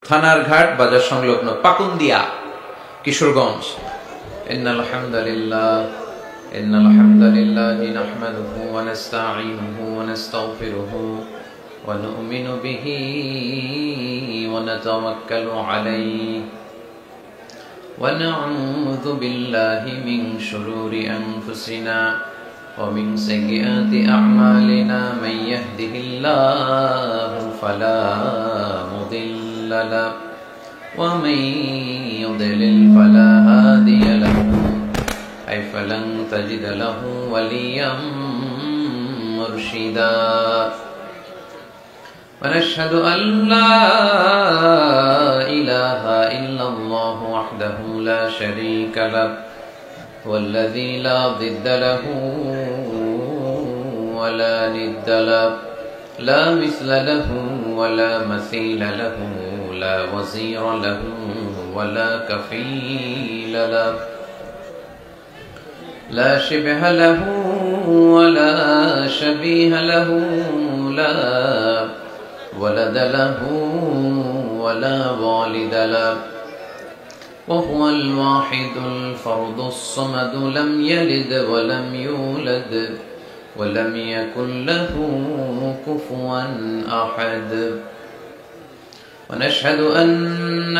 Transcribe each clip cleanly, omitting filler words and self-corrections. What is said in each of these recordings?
থানার ঘাট বাজার সংলগ্ন পাকুন্দিয়া, কিশোরগঞ্জ। ইন্নাল হামদালিল্লাহি নাহমাদুহু ওয়া নাস্তাঈনুহু ওয়া নাস্তাগফিরুহু ওয়া নু'মিনু বিহি ওয়া নাতাওয়াক্কালু আলাইহি ওয়া নাউযু বিল্লাহি মিন শুরুরি আনফুসিনা ওয়া মিন সাইয়্যাতি আ'মালিনা মান ইয়াহদিহিল্লাহু ফালা মুদিল্লা লাহু ওয়া মান ইউদ্লিল ফালা হাদিয়া লাহু أي فلن تجد له وليا مرشدا ونشهد أن لا إله إلا الله وحده لا شريك له والذي لا ضد له ولا ند له لا مثل له ولا مثيل له لا وزير له ولا كفيل له لا شبه له ولا شبيه له لا ولد له ولا والد له وهو الواحد الفرد الصمد لم يلد ولم يولد ولم يكن له كفوا أحد ونشهد أن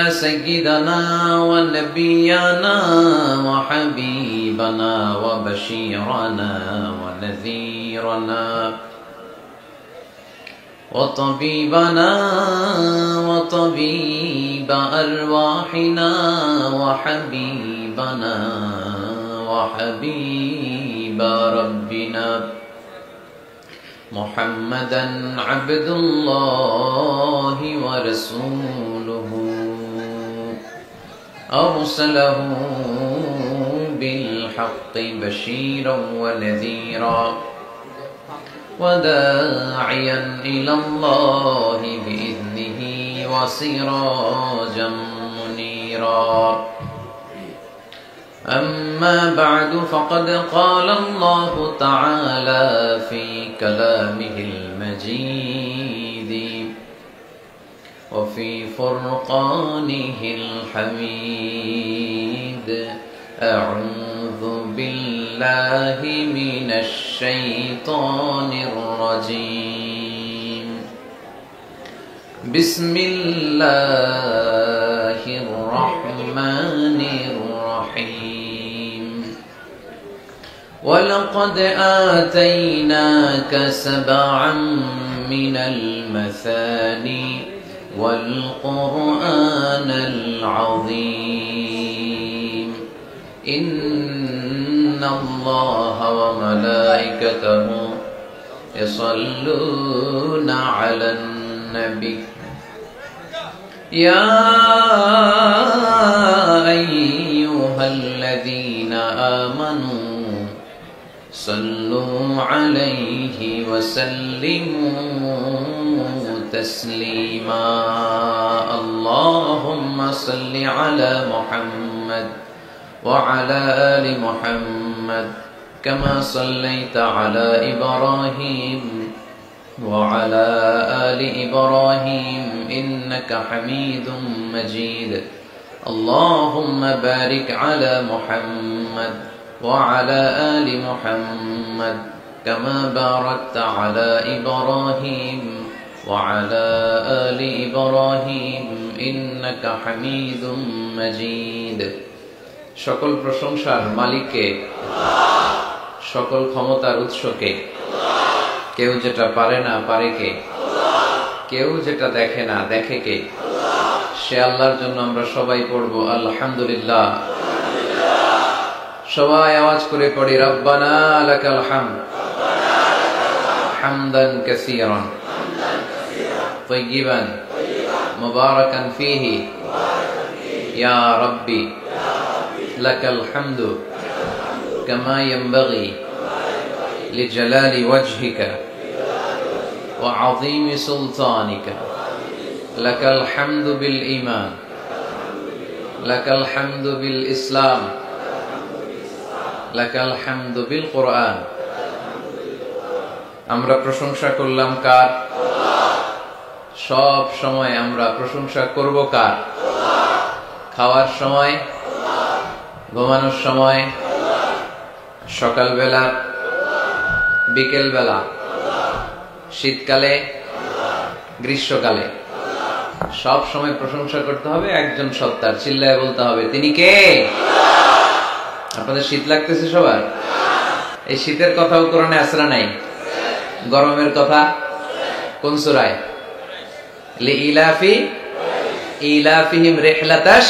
سيدنا ونبينا وحبيبنا وبشيرنا ونذيرنا وطبيبنا وطبيب أرواحنا وحبيبنا وحبيب ربنا محمدا عبد الله ورسوله أرسله بالحق بشيرا ونذيرا وداعيا إلى الله بإذنه وسراجا منيرا أما بعد فقد قال الله تعالى في كلامه المجيد وفي فرقانه الحميد أعوذ بالله من الشيطان الرجيم بسم الله الرحمن الرحيم ولقد آتيناك سبعا من المثاني والقرآن العظيم إن الله وملائكته يصلون على النبي يا أيها الذين آمنوا صلوا عليه وسلموا تسليما اللهم صل على محمد وعلى آل محمد كما صليت على إبراهيم وعلى آل إبراهيم إنك حميد مجيد اللهم بارك على محمد وعلى آل محمد كما باركت على إبراهيم وعلى آل إبراهيم إنك حميد مجيد সকল প্রশংসার মালিককে, সকল ক্ষমতার উৎসকে। কেউ যেটা পারে না পারে কে, কেউ যেটা দেখে না দেখে কে, সে আল্লাহর জন্য আমরা সবাই পড়ব আলহামদুলিল্লাহ। সবাই আওয়াজ করে পড়ি রব্বানা লাকাল হামদ হামদান কাসীরান তাইয়িবান মুবারাকান ফীহি ইয়া রাব্বি লাকাল হামদু কামা ইয়ানবাগি লিজালালি ওয়াজহিকা ওয়া আযীমি সুলতানিকা লাকাল হামদু বিল ঈমান লাকাল হামদু বিল ইসলাম লাকাল হামদু বিল কুরআন। আমরা প্রশংসা করলাম কার? সব সময় আমরা প্রশংসা করব কার? খাওয়ার সময়, ঘুমানোর সময়, সকালবেলা, বিকেলবেলা, শীতকালে, গ্রীষ্মকালে, সব সময় প্রশংসা করতে হবে একজন সত্তার। চিল্লায় বলতে হবে, তিনি কে? আপনাদের শীত লাগতেছে সবার? এই শীতের কথাও কোরআনে আছে না নাই? গরমের কথা কোন সূরায়? লিইলাফি ইলাফিহিম রিহলাতাশ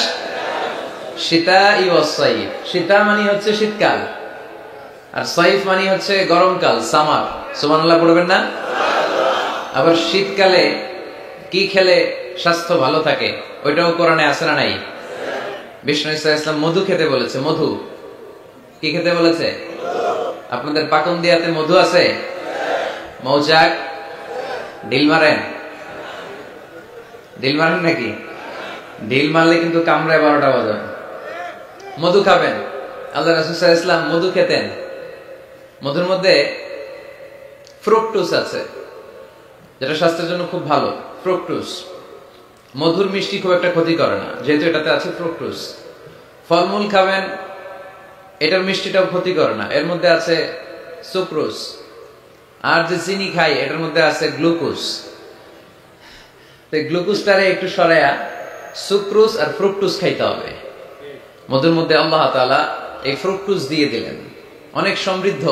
শিতাই ওয়াস সাইফ। শীতা মানে হচ্ছে শীতকাল, আর সাইফ মানে হচ্ছে গরমকাল, সামার। সুবহানাল্লাহ পড়বেন না? আবার শীতকালে কি খেলে স্বাস্থ্য ভালো থাকে ওইটাও কোরআনে আছে না নাই? বিষ্ণু ইসলাম মধু খেতে বলেছে। মধু কি খেতে বলেছে? আপনাদের পাকন দিয়াতে মধু আছে? মৌচাক ঢিল মারেন? ঢিল মারেন নাকি? ঢিল মারলে কিন্তু কামড়ায় 12টা বাজাবে। মধু খাবেন। আল্লাহ রাসূল সাল্লাল্লাহু আলাইহি ওয়াসাল্লাম মধু খেতেন। মধুর মধ্যে ফ্রুকটোজ আছে, যেটা স্বাস্থ্যের জন্য খুব ভালো। ফ্রুকটোজ, মধুর মিষ্টি খুব একটা ক্ষতি করে না, যেহেতু এটাতে আছে ফ্রুকটোজ। ফলমূল খাবেন, এটার মিষ্টিটাও ক্ষতি করে না, এর মধ্যে আছে সুক্রোজ। আর যে চিনি খাই এটার মধ্যে আছে গ্লুকোজ। গ্লুকোজটারে একটু সরাইয়া সুক্রোজ আর ফ্রুকটোজ খাইতে হবে। মধুর মধ্যে আল্লাহ তাআলা এই ফ্রুকটোজ দিয়ে দিলেন। অনেক সমৃদ্ধ।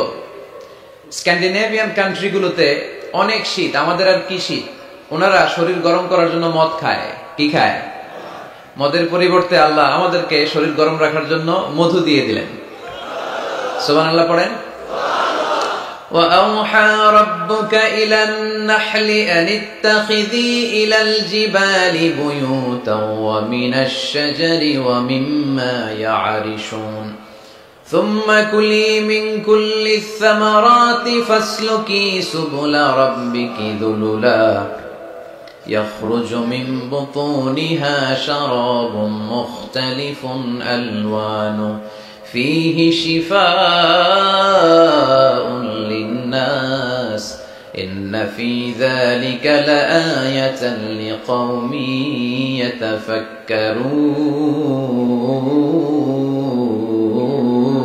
স্ক্যান্ডিনেভিয়ান কান্ট্রিগুলোতে অনেক শীত, আমাদের আর কি শীত? ওনারা শরীর গরম করার জন্য মদ খায়। কি খায়? মদের পরিবর্তে আল্লাহ আমাদেরকে শরীর গরম রাখার জন্য মধু দিয়ে দিলেন। সুবহানাল্লাহ পড়েন। وَأَوْحَى رَبُّكَ إِلَى النَّحْلِ أَنِ اتَّخِذِي إِلَى الْجِبَالِ بُيُوتًا وَمِنَ الشَّجَرِ وَمِمَّا يَعْرِشُونَ ثُمَّ كُلِي مِنْ كُلِّ الثَّمَرَاتِ فَاسْلُكِي سُبُلَ رَبِّكِ ذُلُلًا يَخْرُجُ مِنْ بُطُونِهَا شَرَابٌ مُخْتَلِفٌ أَلْوَانُهُ فيه شفاء للناس إن في ذلك لآية لقوم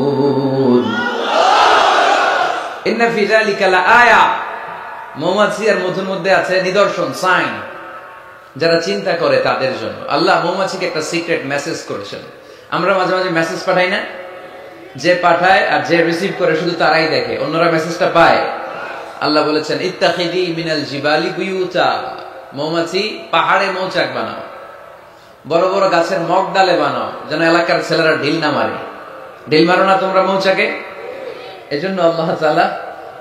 يتفكرون إن في ذلك لآية। মৌমাছি আর মধুর মধ্যে আছে নিদর্শন, সাইন, যারা চিন্তা করে তাদের জন্য। আল্লাহ মৌমাছিকে একটা সিক্রেট মেসেজ করেছেন। আমরা মাঝে মাঝে মেসেজ পাঠাই না? যে পাঠায় আর যে রিসিভ করে শুধু তারাই দেখে, অন্যরা মেসেজটা পায়। আল্লাহ বলেছেন ইত্তাখিদি মিনাল জিবালি বুয়ুতা, মৌমাছি পাহাড়ে মৌচাক বানাও, বড় বড় গাছের মগ ডালে বানাও, যেন এলাকার ছেলেরা ঢিল না মারে। ঢিল মারো না তোমরা মৌচাকে? এজন্য আল্লাহ তাআলা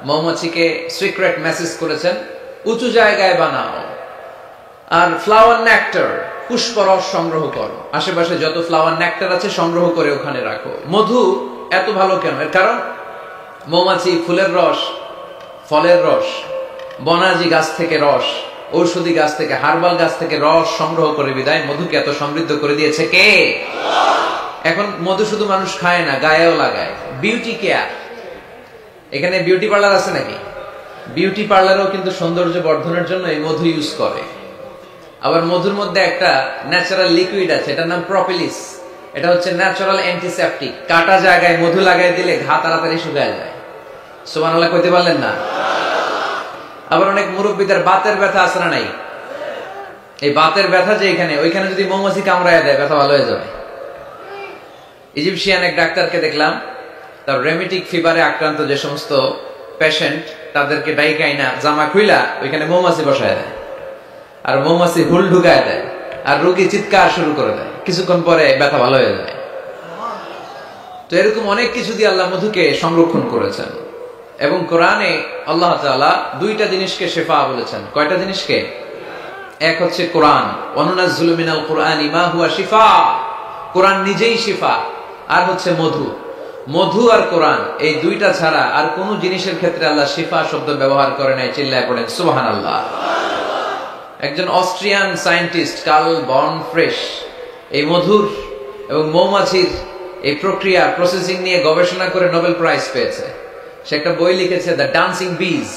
মৌমাছিকে সিক্রেট মেসেজ করেছেন, উঁচু জায়গায় বানাও। আর ফ্লাওয়ার নেক্টার, পুষ্পরস সংগ্রহ করো, আশেপাশে যত ফ্লাওয়ার নেক্টার আছে সংগ্রহ করে ওখানে রাখো। মধু এত ভালো কেন? এর কারণ মৌমাছি ফুলের রস, ফলের রস, বনাজি গাছ থেকে রস, ঔষধি গাছ থেকে, হার্বাল গাছ থেকে রস সংগ্রহ করে বিদায় মধুকে এত সমৃদ্ধ করে দিয়েছে কে? এখন মধু শুধু মানুষ খায় না, গায়েও লাগায়। বিউটি কেয়ার, এখানে বিউটি পার্লার আছে নাকি? বিউটি পার্লারও কিন্তু সৌন্দর্য বর্ধনের জন্য এই মধু ইউজ করে। আবার মধুর মধ্যে একটা ন্যাচারাল লিকুইড আছে, এটার নাম প্রপিলিস। এটা হচ্ছে ন্যাচারাল অ্যান্টিসেপটিক। কাটা জায়গায় মধু লাগাই দিলে ঘা তাড়াতাড়ি শুকায় যায়। সুবহানাল্লাহ কইতে পারলেন না? আবার অনেক মুরব্বীদের বাতের ব্যথা আছে না নাই? এই বাতের ব্যথা যে এখানে, ওইখানে যদি মৌমাছি কামড়ায় দেয় ব্যথা ভালো হয়ে যাবে। ইজিপশিয়ান এক ডাক্তারকে দেখলাম, তার রেমিটিক ফিভারে আক্রান্ত যে সমস্ত পেশেন্ট তাদেরকে ডাইকাইনা জামা খুইলা ওইখানে মৌমাছি বসায় দেয়, আর মৌমাছি হুল ঢুকায় দেয়, আর রোগী চিৎকার শুরু করে দেয়, কিছুক্ষণ পরে ব্যথা ভালো হয়ে যায়। তো এরকম অনেক কিছু দিয়ে আল্লাহ মধুকে সংরক্ষণ করেছেন। এবং কোরআনে আল্লাহ তাআলা দুইটা জিনিসকে শিফা বলেছেন। কয়টা জিনিসকে? এক হচ্ছে কোরআন, ওয়ানুনাজ্জিলু মিনাল কুরআনি মা হুয়া শিফা, কোরআন নিজেই শিফা। আর হচ্ছে মধু। মধু আর কোরআন এই দুইটা ছাড়া আর কোন জিনিসের ক্ষেত্রে আল্লাহ শিফা শব্দ ব্যবহার করে নাই। চিল্লায় পড়েন সুবহানাল্লাহ। একজন অস্ট্রিয়ান সায়েন্টিস্ট কার্ল বর্নফ্রেশ এই মধুর এবং মৌমাছির এই প্রক্রিয়া প্রসেসিং নিয়ে গবেষণা করে নোবেল প্রাইজ পেয়েছে। সে একটা বই লিখেছে, দ্য ডান্সিং বিজ,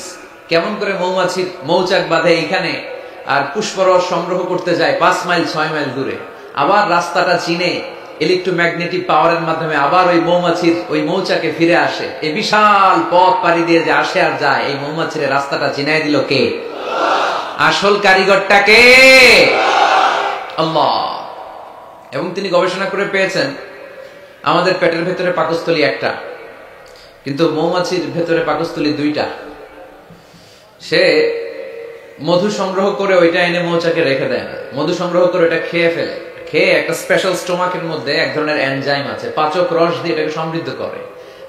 কেমন করে মৌমাছির মৌচাক বাঁধে এইখানে আর পুষ্পরস সংগ্রহ করতে যায় 5 মাইল 6 মাইল দূরে, আবার রাস্তাটা চিনে ইলেকট্রোম্যাগনেটিক পাওয়ারের মাধ্যমে আবার ওই মৌমাছির ওই মৌচাকে ফিরে আসে। এই বিশাল পথ পাড়ি দিয়ে যে আসে আর যায়, এই মৌমাছির রাস্তাটা চিনাই দিল কে? আসল কারিগরটা কে? আল্লাহ। এবং তিনি গবেষণা করে পেয়েছেন আমাদের পেটের ভেতরে পাকস্থলী একটা, কিন্তু মৌমাছির ভেতরে পাকস্থলী 2টা। সে মধু সংগ্রহ করে ওইটা এনে মৌচাকে রেখে দেয় না, মধু সংগ্রহ করে ওটা খেয়ে ফেলে। খেয়ে একটা স্পেশাল স্টোমাকের মধ্যে এক ধরনের এনজাইম আছে, পাচক রস দিয়ে এটাকে সমৃদ্ধ করে।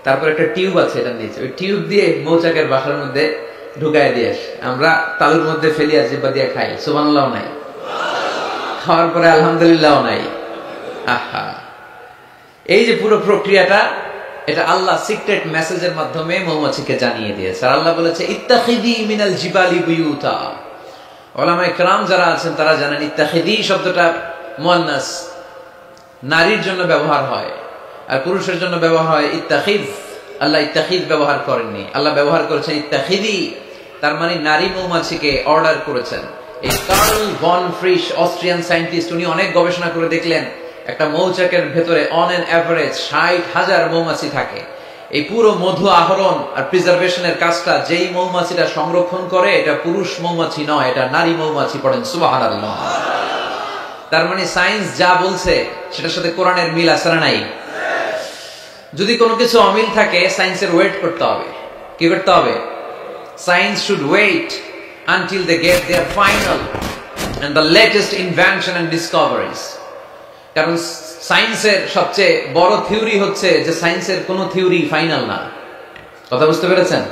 তারপর একটা টিউব আছে এটার নিচে, ওই টিউব দিয়ে মৌচাকের বাসার মধ্যে ঢুকায় দিয়ে আসে। আমরা তালুর মধ্যে ফেলি আর জিব্বা দিয়ে খাই, সুবহানাল্লাহ নাই, খাওয়ার পরে আলহামদুলিল্লাহ নাই। আহা, এই যে পুরো প্রক্রিয়াটা, এটা আল্লাহ সিক্রেট মেসেজের মাধ্যমে মৌমাছিকে জানিয়ে দিয়েছে। আর আল্লাহ বলেছে ইত্তাখিদি মিনাল জিবালি বুয়ুতা। উলামায়ে কেরাম যারা আছেন তারা জানেন ইত্তাখিদি শব্দটা মুয়ান্নাস, নারীর জন্য ব্যবহার হয়, আর পুরুষের জন্য ব্যবহার হয় ইত্তাখিদ। আল্লাহ ইত্তাখিদ ব্যবহার করেননি, আল্লাহ ব্যবহার করেছেন ইত্তাখিদি। তার মানে নারী মৌমাছিকে অর্ডার করেছেন। এই Karl von Frisch, Austrian scientist, উনি অনেক গবেষণা করে দেখলেন একটা মৌচাকের ভেতরে অন এন এভারেজ 60,000 মৌমাছি থাকে। এই পুরো মধু আহরণ আর প্রিজার্ভেশনের কাজটা যেই মৌমাছিটা সংরক্ষণ করে, এটা পুরুষ মৌমাছি নয়, এটা নারী মৌমাছি। পড়েন সুবহানাল্লাহ। তার মানে সায়েন্স যা বলছে সেটার সাথে কোরআনের মিল আছে না নাই? যদি কোনো কিছু অমিল থাকে, সায়েন্সের ওয়েট করতে হবে। কি করতে হবে? Science should wait until they get their final and the latest invention and discoveries. কারণ সায়েন্সের সবচেয়ে বড় থিওরি হচ্ছে যে সায়েন্সের কোনো থিওরি ফাইনাল না। কথা বুঝতে পেরেছেন?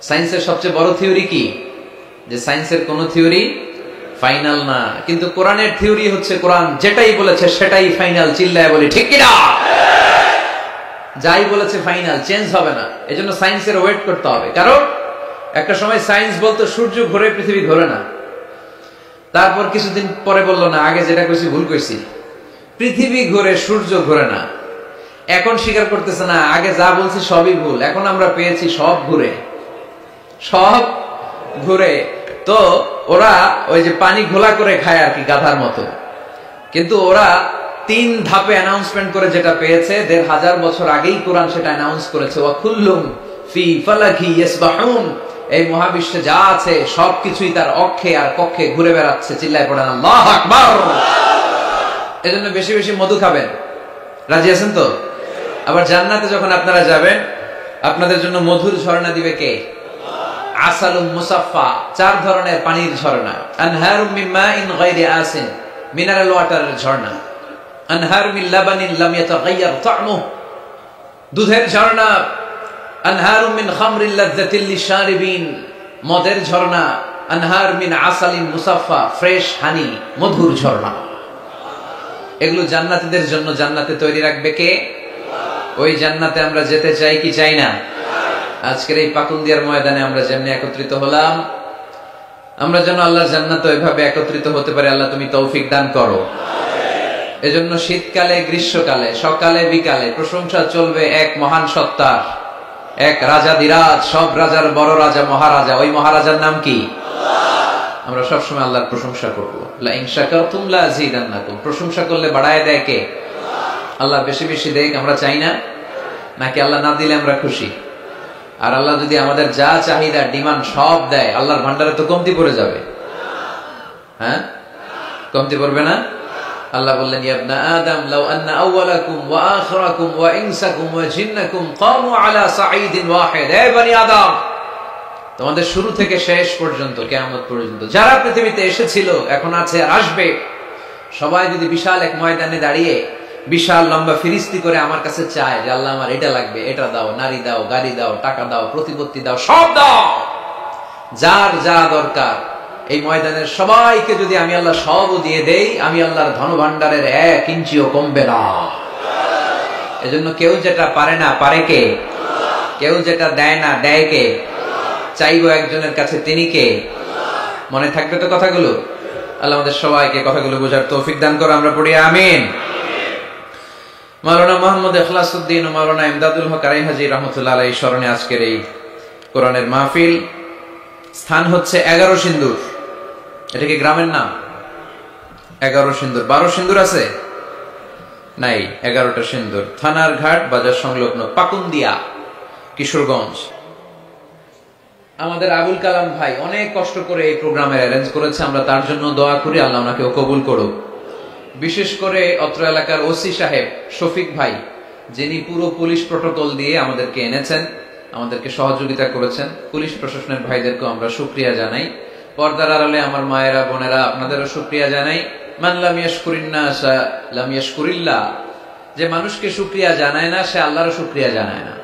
সায়েন্সের সবচেয়ে বড় থিওরি কি? যে সায়েন্সের কোনো থিওরি ফাইনাল না। কিন্তু কোরআনের থিওরি হচ্ছে কোরআন যেটাই বলেছে সেটাই ফাইনাল। চিল্লায় বলি ঠিক কিনা? যাই বলেছে ফাইনাল, চেঞ্জ হবে না। এজন্য সায়েন্সের ওয়েট করতে হবে। কারণ একটা সময় সায়েন্স বলতো সূর্য ঘোরে, পৃথিবী ঘোরে না। তারপর কিছুদিন পরে বললো না, আগে যেটা কইছি ভুল কইছি, পৃথিবী ঘোরে, সূর্য ঘোরে না। এখন স্বীকার করতেছে না, আগে যা বলছি সবই ভুল। এখন আমরা পেয়েছি সব ঘুরে, সব ঘুরে। তো ওরা ওই যে পানি ঘোলা করে খায় আর কি, গাধার মতো। কিন্তু ওরা 3 ধাপে অ্যানাউন্সমেন্ট করে যেটা পেয়েছে, 1500 বছর আগেই কোরআন সেটা অ্যানাউন্স করেছে। ওয়া কুল্লুম ফি ফালাকি ইয়াসবাহুন। এই মহাবিশ্বে যা আছে সবকিছুই তার অক্ষে আর কক্ষে ঘুরে বেড়াচ্ছে। চিল্লায় পড়েন আল্লাহু আকবার। এজন্য বেশি বেশি মধু খাবেন। রাজি আছেন তো? আবার জান্নাতে যখন আপনারা যাবেন, আপনাদের জন্য মধুর ঝর্ণা দিবে কে? আসালুম মুসাফফা, 4 ধরনের পানির ঝর্ণা। আনহারুম মিন মাইন গায়রি আসিন, মিনারেল ওয়াটারের ঝর্ণা। আনহারুম মিন লাবানিন লাম ইয়াতাগায়্যার তা'মুহু, দুধের ঝর্ণা। আনহারুম মিন খামরিল লাযযাতিল লিশারিবিন, মদের ঝর্ণা। আনহার মিন আসালিন মুসাফফা, ফ্রেশ হানি, মধুর ঝর্ণা। এগুলো জান্নাতীদের জন্য জান্নাতে তৈরি রাখবে কে? ওই জান্নাতে আমরা যেতে চাই কি চাই না? আজকের এই পাকুন্দিয়ার ময়দানে আমরা যেমনি একত্রিত হলাম, আমরা যেন আল্লাহর জান্নাতে ওইভাবে একত্রিত হতে পারি। আল্লাহ তুমি তৌফিক দান করো। এজন্য শীতকালে, গ্রীষ্মকালে, সকালে বিকালে প্রশংসা চলবে এক মহান সত্তার, এক রাজাধিরাজ, সব রাজার বড় রাজা, মহারাজা। ওই মহারাজার নাম কি? আমরা সবসময় আল্লাহর প্রশংসা করবো। লা ইন শাকারতুম লা আযীদান্নাকুম। প্রশংসা করলে বাড়ায় দেয় কে? আল্লাহ বেশি বেশি দেয়। আমরা চাই না? নাকি আল্লাহ না দিলে আমরা খুশি? আর আল্লাহ যদি আমাদের যা চাহিদা, ডিমান্ড সব দেয়, আল্লাহর ভান্ডারে তো কমতি পড়ে যাবে। হ্যাঁ, কমতি পড়বে না? আল্লাহ বললেন ইয়া ইবনা আদম লাউ আন্না আউওয়ালাকুম ওয়া আখিরাকুম ওয়া ইনসাকুম ওয়া জিন্নাকুম কামু আলা সাঈদিন ওয়াহিদ। হে বনি আদম, তোমাদের শুরু থেকে শেষ পর্যন্ত, কিয়ামত পর্যন্ত যারা পৃথিবীতে এসেছিল, এখন আছে আর আসবে, সবাই যদি বিশাল এক ময়দানে দাঁড়িয়ে বিশাল লম্বা ফিরিস্তি করে আমার কাছে চায় যে আল্লাহ আমার এটা লাগবে, এটা দাও, নারী দাও, গাড়ি দাও, টাকা দাও, প্রতিপত্তি দাও, সব দাও, যার যা দরকার, এই ময়দানের সবাইকে যদি আমি আল্লাহ সবও দিয়ে দেই, আমি আল্লাহর ধনভাণ্ডারের 1 ইঞ্চিও কমবে না। এজন্য কেউ যেটা পারে না, পারে কে? কেউ যেটা দেয় না, দেয় কে? চাইবো একজনের কাছে, তিনি কে? মনে থাকবে তো কথাগুলো? আল্লাহ আমাদের সবাইকে কথাগুলো বোঝার তৌফিক দান করো। আমরা পড়ি আমিন। মাওলানা মুহাম্মদ ইখলাসউদ্দিন ও মাওলানা ইমদাদুল হক আরাই হাজী রাহমাতুল্লাহ আলাইহির স্মরণে আজকের এই কোরআনের মাহফিল। স্থান হচ্ছে 11 সিন্দুর। এটা কি গ্রামের নাম? 11 সিন্দুর। 12 সিন্দুর আছে নাই? 11টা সিন্দুর। থানার ঘাট বাজার সংলগ্ন পাকুন্দিয়া, কিশোরগঞ্জ। আমাদের আবুল কালাম ভাই অনেক কষ্ট করে এই প্রোগ্রামের অ্যারেঞ্জ করেছে, আমরা তার জন্য দোয়া করি, আল্লাহ ওনাকেও কবুল করুক। বিশেষ করে অত্র এলাকার ওসি সাহেব শফিক ভাই, যিনি পুরো পুলিশ প্রটোকল দিয়ে আমাদেরকে এনেছেন, আমাদেরকে সহযোগিতা করেছেন। পুলিশ প্রশাসনের ভাইদেরকেও আমরা শুকরিয়া জানাই। পর্দার আড়ালে আমার মায়েরা বোনেরা, আপনাদেরও শুকরিয়া জানাই। মান লাম ইয়াশকুরিন্নাস লাম ইয়াশকুরিল্লাহ, যে মানুষকে শুকরিয়া জানায় না সে আল্লাহরও শুকরিয়া জানায় না।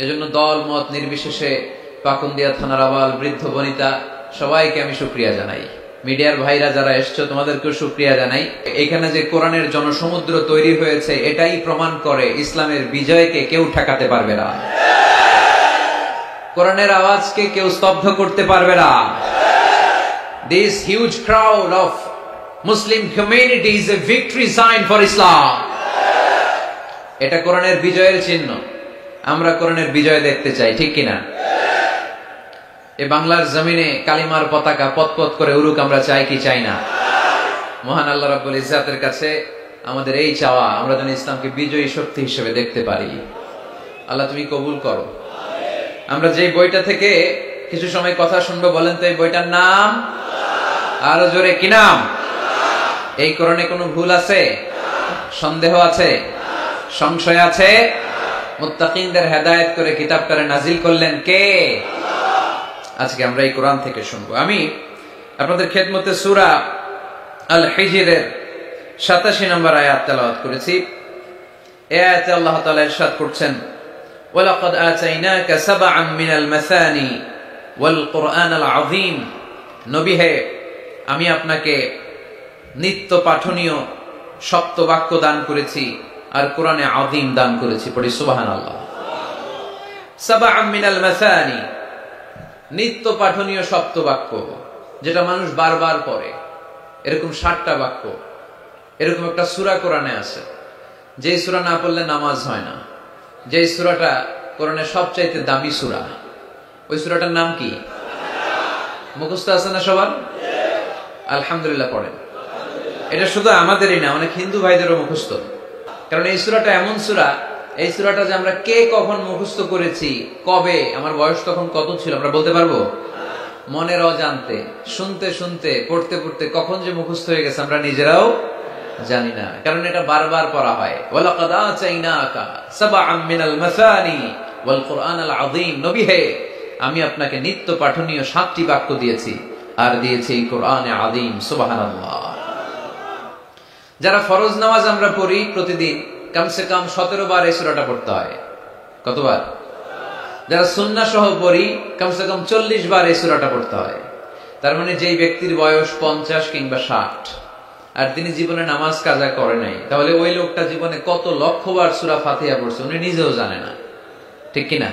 এজন্য দল মত নির্বিশেষে পাকুন্দিয়া থানার আবাল বৃদ্ধ বনিতা সবাইকে আমি শুকরিয়া জানাই। মিডিয়ার ভাইরা যারা এসছো তোমাদেরকেও শুকরিয়া জানাই। এখানে যে কোরআনের জনসমুদ্র তৈরি হয়েছে এটাই প্রমাণ করে ইসলামের বিজয়কে কেউ ঠেকাতে পারবে না, কোরআনের আওয়াজকে কেউ স্তব্ধ করতে পারবে না। This huge crowd of Muslim community is a victory sign for Islam. এটা কোরআনের বিজয়ের চিহ্ন। আমরা কোরআনের বিজয় দেখতে চাই, ঠিক কিনা? এই বাংলার জমিনে কালিমার পতাকা পতপত করে উড়ুক, আমরা চাই কি চাই না? মহান আল্লাহ রাব্বুল ইজ্জাতের কাছে আমাদের এই চাওয়া, আমরা যেন ইসলামকে বিজয়ী শক্তি হিসেবে দেখতে পারি। আল্লাহ তুমি কবুল করো। আমরা যে বইটা থেকে কিছু সময় কথা শুনবো, বলেন তো এই বইটার নাম? আরো জোরে, কি নাম? এই কোরআনে কোনো ভুল আছে? সন্দেহ আছে? সংশয় আছে? মুত্তাকিনদের হেদায়েত করে কিতাবটারে নাজিল করলেন কে? আজকে আমরা এই কোরআন থেকে শুনবো। আমি আপনাদের খেদমতে সূরা আল হিজরের 87 নম্বর আয়াত তেলাওয়াত করেছি। এই আয়াতে আল্লাহ তাআলা ইরশাদ করছেন, ওয়ালাকাদ আতাইনাকা সাবআন মিনাল মাসানি ওয়াল কুরআনাল আযীম। নবী হে, আমি আপনাকে নিত্য পাঠনীয় সপ্ত বাক্য দান করেছি আর কোরআনে আযীম দান করেছি। পড়ি সুবহানাল্লাহ। সাবআন মিনাল মাসানি, নিত্য পাঠনীয় সপ্ত বাক্য, যেটা মানুষ বারবার পড়ে, এরকম 60টা বাক্য। এরকম একটা সূরা কোরআনে আছে, যেই সূরা না পড়লে নামাজ হয় না, যেই সূরাটা কোরআনের সবচাইতে দামি সূরা। ওই সূরাটার নাম কি? মুখস্থ আছে না সবার? আলহামদুলিল্লাহ পড়েন। এটা শুধু আমাদেরই না, অনেক হিন্দু ভাইদেরও মুখস্থ। কারণ এই সূরাটা এমন সূরা, এই সূরাটা যে আমরা কে কখন মুখস্থ করেছি, কবে, আমার বয়স তখন কত ছিল আমরা বলতে পারবো? মনের অজান্তে, শুনতে শুনতে, পড়তে পড়তে কখন যে মুখস্থ হয়ে গেছে আমরা নিজেরাও জানি না। কারণ এটা বারবার পড়া হয়। ওয়ালাকাদ আতাইনাকা সাবআন মিনাল মাসানি ওয়াল কুরআনাল আযীম। নবী হে, আমি আপনাকে নিত্য পাঠনীয় 7টি বাক্য দিয়েছি আর দিয়েছি এই কোরআনে আযীম। সুবহানাল্লাহ। যারা ফরজ নামাজ আমরা পড়ি প্রতিদিন, কমসে কম 17 বার এই সূরাটা পড়তে হয়। কতবার? যারা সুন্নাহ সহ পড়ি, কমসে কম 40 বার এই সূরাটা পড়তে হয়। তার মানে যেই ব্যক্তির বয়স 50 কিংবা 60 আর তিনি জীবনে নামাজ কাজা করে নাই, তাহলে ওই লোকটা জীবনে কত লক্ষবার সূরা ফাতিহা পড়ছে উনি নিজেও জানে না, ঠিক কিনা?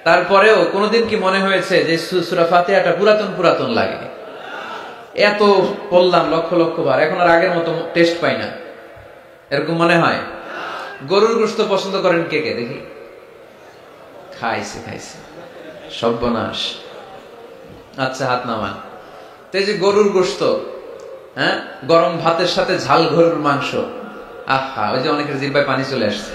তারপরেও কোনোদিন কি মনে হয়েছে যে সূরা ফাতিহাটা পুরাতন পুরাতন লাগে? এত পড়লাম লক্ষ লক্ষ বার, এখন আর আগের মতো টেস্ট পাই না, এরকম মনে হয়? গরুর গোশত পছন্দ করেন কে কে দেখি? খাইছে খাইছে, সর্বনাশ। আচ্ছা, হাত নামান। তো এই যে গরুর গোশত, হ্যাঁ, গরম ভাতের সাথে ঝাল গরুর মাংস, আহা, ওই যে অনেকের জিহ্বায় পানি চলে আসছে।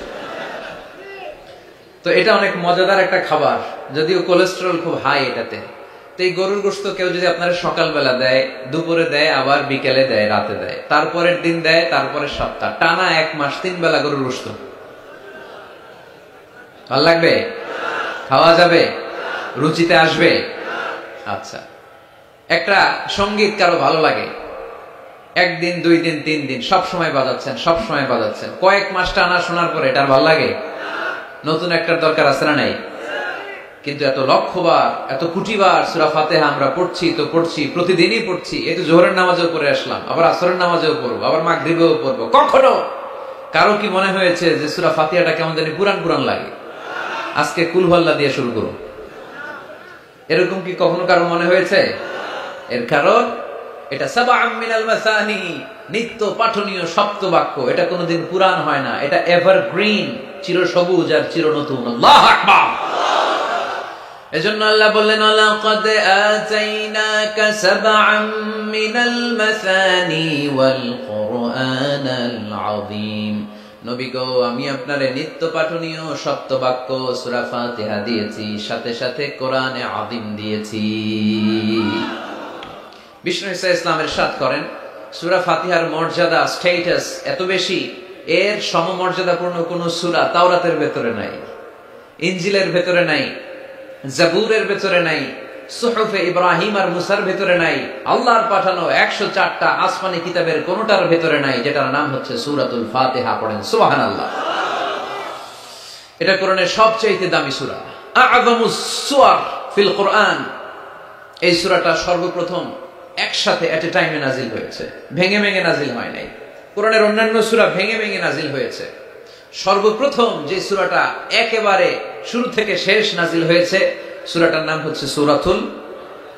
তো এটা অনেক মজাদার একটা খাবার, যদিও কোলেস্টেরল খুব হাই এটাতে। তো এই গরুর গোশত কেউ যদি আপনারা সকালবেলা দেয়, দুপুরে দেয়, আবার বিকেলে দেয়, রাতে দেয়, তারপরের দিন দেয়, তারপরের সপ্তাহ, টানা 1 মাস 3 বেলা গরুর গোশত, ভালো লাগবে? খাওয়া যাবে? রুচিতে আসবে? আচ্ছা, একটা সঙ্গীত কারো ভালো লাগে, 1 দিন 2 দিন 3 দিন সব সময় বাজাচ্ছেন, সব সময় বাজাচ্ছেন, কয়েক মাস টানা শোনার পরে এটার ভালো লাগে? নতুন একটার দরকার আছে না নাই? কিন্তু এত লক্ষবার, এত কোটিবার সূরা ফাতিহা আমরা পড়ছি তো পড়ছি, প্রতিদিনই পড়ছি। এই তো জোহরের নামাজেও পড়ে আসলাম, আবার আসরের নামাজেও পড়বো, আবার মাগরিবেও পড়বো। কখনো কারো কি মনে হয়েছে যে সূরা ফাতিহাটা কেমন জানি পুরান পুরান লাগে? আজকে কুল হুয়াল্লাহ দিয়ে শুরু করুন, এরকম কি কখনো কারো মনে হয়েছে? এর কারণ এটা সাবআন মিনাল মাসানি, নিত্য পাঠনীয় সপ্ত বাক্য। এটা কোনোদিন পুরান হয় না, এটা এভারগ্রিন, চিরসবুজ আর চিরনতুন। আল্লাহু আকবার। এজন্য আল্লাহ বললেন লাকাদ আতাইনাকা সাবআম মিনাল মাসানি ওয়াল কুরআনাল আযীম। নবী গো, আমি আপনারে নিত্য পাঠনীয় সপ্তবাক্য সূরা ফাতিহা দিয়েছি, সাথে সাথে কোরআনে আযীম দিয়েছি। বিষ্ণু ঈসা ইসলামের ইরশাদ করেন, সূরা ফাতিহার মর্যাদা, স্ট্যাটাস এত বেশি, এর সমমর্যাদাপূর্ণ কোন সূরা তাওরাতের ভেতরে নাই, ইনজিলের ভেতরে নাই, জাবুরের ভেতরে নাই, সুহুফে ইব্রাহিম আর মুসার ভেতরে নাই, আল্লাহর পাঠানো 104টা আসমানি কিতাবের কোনটার ভেতরে নাই, যেটার নাম হচ্ছে সূরাতুল ফাতিহা। পড়েন সুবহানাল্লাহ। এটা কোরআনের সবচেয়ে দামি সূরা, আ'যামুস সুওয়ার ফিল কোরআন। এই সূরাটা সর্বপ্রথম একসাথে এট এ টাইমে নাজিল হয়েছে, ভেঙে ভেঙে নাজিল হয় নাই। কোরআনের অন্যান্য সূরা ভেঙে ভেঙে নাজিল হয়েছে, সর্বপ্রথম যে সূরাটা একেবারে শুরু থেকে শেষ নাজিল হয়েছে, সূরাটার নাম হচ্ছে সূরাতুল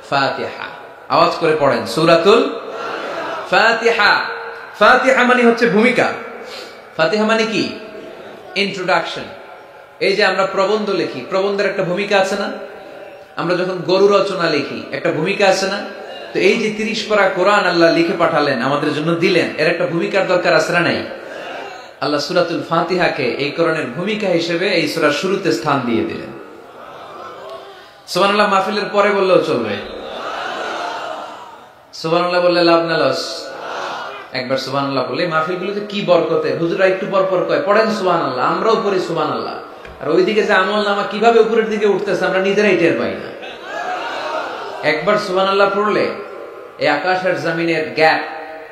ফাতিহা। আওয়াজ করে পড়েন, সূরাতুল ফাতিহা। ফাতিহা মানে হচ্ছে ভূমিকা। ফাতিহা মানে কি? ইন্ট্রোডাকশন। এই যে আমরা প্রবন্ধ লিখি, প্রবন্ধের একটা ভূমিকা আছে না? আমরা যখন গরু রচনা লিখি, একটা ভূমিকা আছে না? তো এই যে 30 পারা কোরআন আল্লাহ লিখে পাঠালেন, আমাদের জন্য দিলেন, এর একটা ভূমিকার দরকার আছে না নাই? আল্লাহ সূরাতুল ফাতিহাকে এই কোরআনের ভূমিকা হিসেবে এই সূরার শুরুতে স্থান দিয়ে দিলেন। সুবহানাল্লাহ মাহফিলের পরে বললেও চলবে। সুবহানাল্লাহ বললে লাভ না লস? একবার সুবহানাল্লাহ বললে মাহফিলগুলোতে কি বরকতে, হুজুরা একটু পর পর কয় পড়েন সুবহানাল্লাহ, আমরাও পড়ি সুবহানাল্লাহ। আর ওইদিকে যে আমলনামা কিভাবে উপরের দিকে উঠতেছে আমরা নিজেরাই টের পাই না। একবার সুবহানাল্লাহ পড়লে এই আকাশের জমিনের গ্যাপ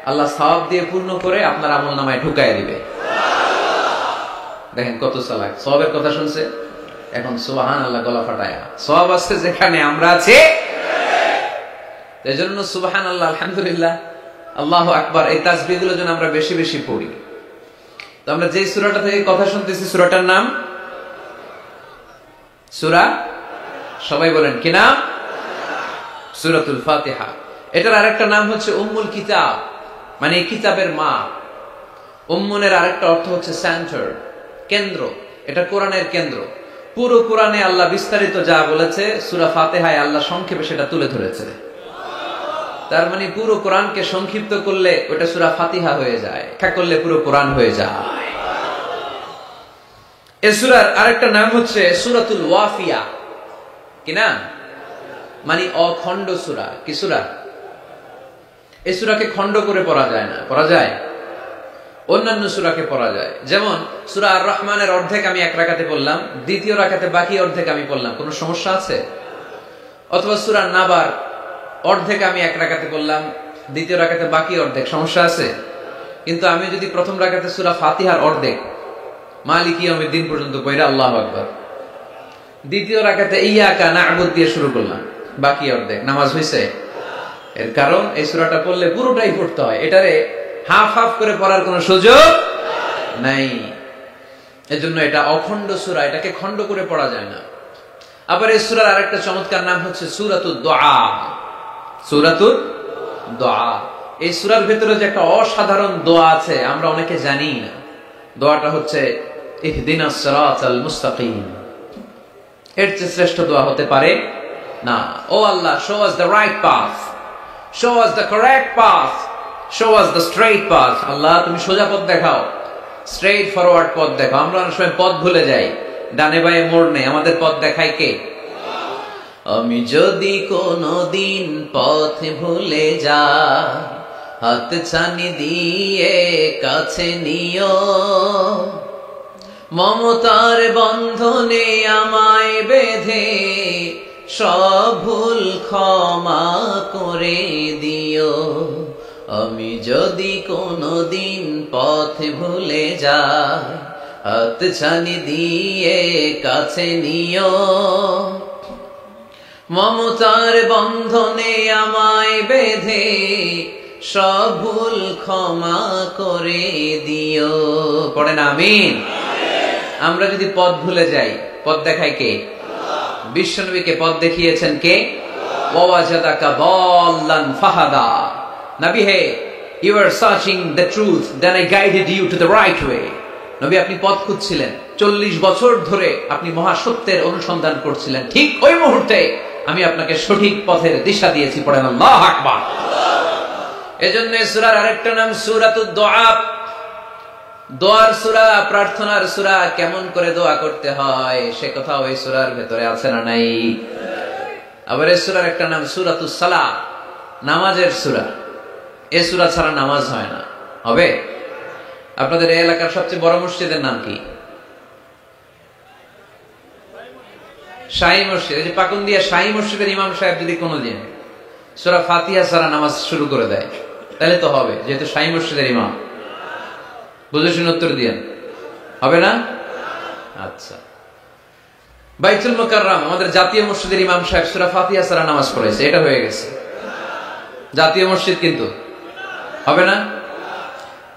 আল্লাহ সওয়াব দিয়ে পূর্ণ করে আপনার আমলনামায় ঢুকায় দিবে। দেখেন কত চালাক, সওয়াবের কথা শুনছে, এখন সুবহানাল্লাহ গলা ফাটায়া। সওয়াব আছে যেখানে আমরা আছি, এজন্য সুবহানাল্লাহ, আলহামদুলিল্লাহ, আল্লাহু আকবার, এই তাসবিহগুলো যেন আমরা বেশি বেশি পড়ি। তো আমরা যে সূরাটা থেকে কথা শুনতেছি, সূরাটার নাম সূরা, সবাই বলেন কি নাম? সূরাতুল ফাতিহা। এটার আরেকটা নাম হচ্ছে উম্মুল কিতাব, মানে কিতাবের মা। উম্মুনের আরেকটা অর্থ হচ্ছে সেন্টার, কেন্দ্র। এটা কোরআনের কেন্দ্র। পুরো কোরআনে আল্লাহ বিস্তারিত যা বলেছে, সূরা ফাতিহায় আল্লাহ সংক্ষেপে সেটা তুলে ধরেছে। তার মানে পুরো কোরআনকে সংক্ষিপ্ত করলে ওটা সূরা ফাতিহা হয়ে যায়, ব্যাখ্যা করলে পুরো কোরআন হয়ে যায়। এই সূরার আরেকটা নাম হচ্ছে সূরাতুল ওয়াফিয়া। কি নাম? মানে অখণ্ড সূরা। কি সূরা? এই সূরাকে খণ্ড করে পড়া যায় না। পড়া যায়? অন্যান্য সূরাকে পড়া যায়। যেমন সূরা আর রহমানের অর্ধেক আমি এক রাকাতে পড়লাম, দ্বিতীয় রাকাতে বাকি অর্ধেক আমি পড়লাম, কোনো সমস্যা আছে? অথবা সূরা নাবার অর্ধেক আমি এক রাকাতে পড়লাম, দ্বিতীয় রাকাতে বাকি অর্ধেক, সমস্যা আছে? কিন্তু আমি যদি প্রথম রাকাতে সূরা ফাতিহার অর্ধেক মালিকি ইয়াউমিদ্দিন পর্যন্ত পড়া, আল্লাহু আকবার, দ্বিতীয় রাকাতে ইয়াকা না'বুদ দিয়ে শুরু করলাম, বাকি অর্ধেক, নামাজ হইছে? এর কারণ এই সূরাটা পড়লে পুরোটাই পড়তে হয়, এটারে হাফ হাফ করে পড়ার কোনো সুযোগ নাই। এজন্য এটা অখণ্ড সূরা, এটাকে খণ্ড করে পড়া যায় না। আবার এই সূরার আরেকটা চমৎকার নাম হচ্ছে সূরাতুদ দুআ। সূরাতুদ দুআ। এই সূরার ভিতরে যে একটা অসাধারণ দোয়া আছে, আমরা অনেকে জানি না। দোয়াটা হচ্ছে ইহদিনাস সিরাতাল মুস্তাকিম। এর চেয়ে শ্রেষ্ঠ দোয়া হতে পারে না। O Allah, show us the right path, show us the correct path, show us the straight path. আল্লাহ, তুমি সোজা পথ দেখাও, স্ট্রেইট ফরওয়ার্ড পথ দেখাও। আমরা অনেক সময় পথ ভুলে যাই, ডানে বাঁয়ে মোড় নেই, আমাদের পথ দেখায় কে? আমি যদি কোনদিন পথ ভুলে যাই, হাত ছানি দিয়ে কাছে নিও, মমতার বন্ধনে আমায় বেঁধে সব ভুল ক্ষমা করে দিও। আমি যদি কোনদিন পথ ভুলে যাই, হাত ছানি দিয়ে কাছে নিও, মমতার বন্ধনে আমায় বেঁধে সব ভুল ক্ষমা করে দিও। পড়েন আমিন। আমরা যদি পথ ভুলে যাই, পথ দেখায় কে? বিশ্বনবীকে পথ দেখিয়েছেন কে? ওয়াজাদাকা দাল্লান ফাহাদা। নবী হে, you were searching the truth, then I guided you to the right way. নবী আপনি পথ খুঁজছিলেন, 40 বছর ধরে আপনি মহাসত্যের অনুসন্ধান করছিলেন, ঠিক ওই মুহূর্তে আমি আপনাকে সঠিক পথের দিশা দিয়েছি। পড়েন আল্লাহু আকবার। এজন্য সূরার আরেকটা নাম সূরাতুদ দুআ, দোয়ার সূরা, প্রার্থনার সূরা। কেমন করে দোয়া করতে হয় সে কথা ওই সূরার ভেতরে আছে না নাই? আবার এই সূরার একটা নাম সূরাতুস সালাহ, নামাজের সূরা। এই সূরা ছাড়া নামাজ হয় না। হবে? আপনাদের এই এলাকার সবচেয়ে বড় মসজিদের নাম কি? শাহী মসজিদ। এই যে পাকুন্দিয়া শাহী মসজিদের ইমাম সাহেব যদি কোনোদিন সূরা ফাতিহা ছাড়া নামাজ শুরু করে দেয় তাহলে তো হবে, যেহেতু শাহী মসজিদের ইমাম। বুঝে শুনে উত্তর দিয়েন, হবে না? আচ্ছা, বাইতুল মুকাররম আমাদের জাতীয় মসজিদের ইমাম সাহেব সূরা ফাতিহা ছাড়া নামাজ পড়াইছে, এটা হয়ে গেছে জাতীয় মসজিদ, কিন্তু হবে না?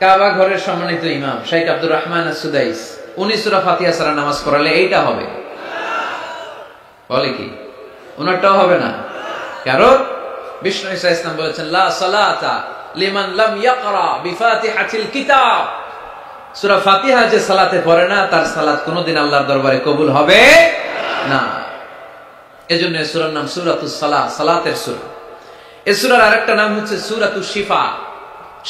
কাবা ঘরের সম্মানিত ইমাম শেখ আব্দুর রহমান আস-সুদাইস, উনি সূরা ফাতিহা ছাড়া নামাজ পড়ালে এইটা হবে? বলে কি ওনারটাও হবে না? কারণ বিষ্ণু ঈসা ইসলাম বলেছেন লা সালাতা লিমান লাম ইয়াকরা বিফাতিহাতিল কিতাব। সূরা ফাতিহা যে সালাতে পড়ে না তার সালাত কোনোদিন আল্লাহর দরবারে কবুল হবে না। এজন্য এই সূরার নাম সূরাতুস সালাহ, সালাতের সূরা। এই সূরার আরেকটা নাম হচ্ছে সূরাতুশ শিফা,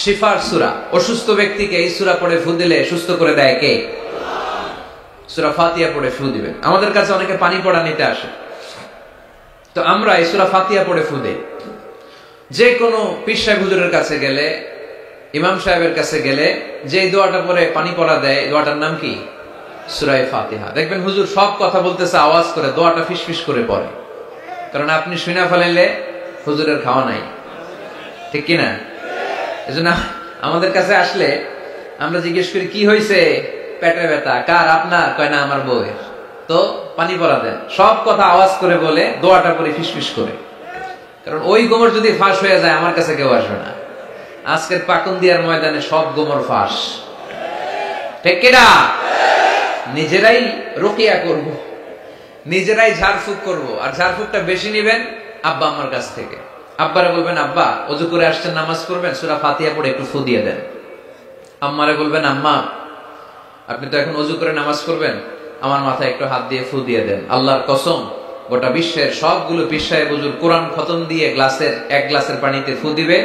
শিফার সূরা। অসুস্থ ব্যক্তিকে এই সূরা পড়ে ফু দিলে সুস্থ করে দেয় কে? সূরা ফাতিহা পড়ে ফু দিবেন। আমাদের কাছে অনেকে পানি পড়া নিতে আসে, তো আমরা এই সূরা ফাতিহা পড়ে ফু দেই। যে কোনো পীর সাহেব হুজুরের কাছে গেলে, ইমাম সাহেবের কাছে গেলে যে দোয়াটা পরে পানি পড়া দেয়, দোয়াটার নাম কি? সূরা ফাতিহা। দেখবেন হুজুর সব কথা বলতেছে আওয়াজ করে, দোয়াটা ফিসফিস করে পড়ে, কারণ আপনি শুনে ফেলাইলে হুজুরের খাওয়া নাই, ঠিক কিনা? এজন্য আমাদের কাছে আসলে আমরা জিজ্ঞেস করি কি হয়েছে, পেটে ব্যথা কার? আপনার? কয় না আমার বউয়ের। তো পানি পড়া দেন, সব কথা আওয়াজ করে বলে, দোয়াটা পরে ফিসফিস করে, কারণ ওই গোমর যদি ফাঁস হয়ে যায় আমার কাছে কেউ আসবে না। আজকের পাকুন্দিয়ার ময়দানে সব গোমর ফাঁস, ঠিক কিনা? নিজেরাই রুকিয়া করব, নিজেরাই ঝাড়ফুঁক করব, আর ঝাড়ফুঁকটা বেশি নিবেন আব্বা আম্মার কাছ থেকে। আব্বারে বলবেন আব্বা ওযু করে আসছেন নামাজ পড়বেন, সূরা ফাতিহা পড়ে একটু ফু দিয়ে দেন। আম্মারে বলবেন আম্মা আপনি তো এখন ওযু করে নামাজ পড়বেন, আমার মাথায় একটু হাত দিয়ে ফু দিয়ে দেন। আল্লাহর কসম গোটা বিশ্বের সবগুলো পীর সাহেব হুজুর কোরআন খতম দিয়ে গ্লাসের এক গ্লাসের পানিতে ফু দিবে,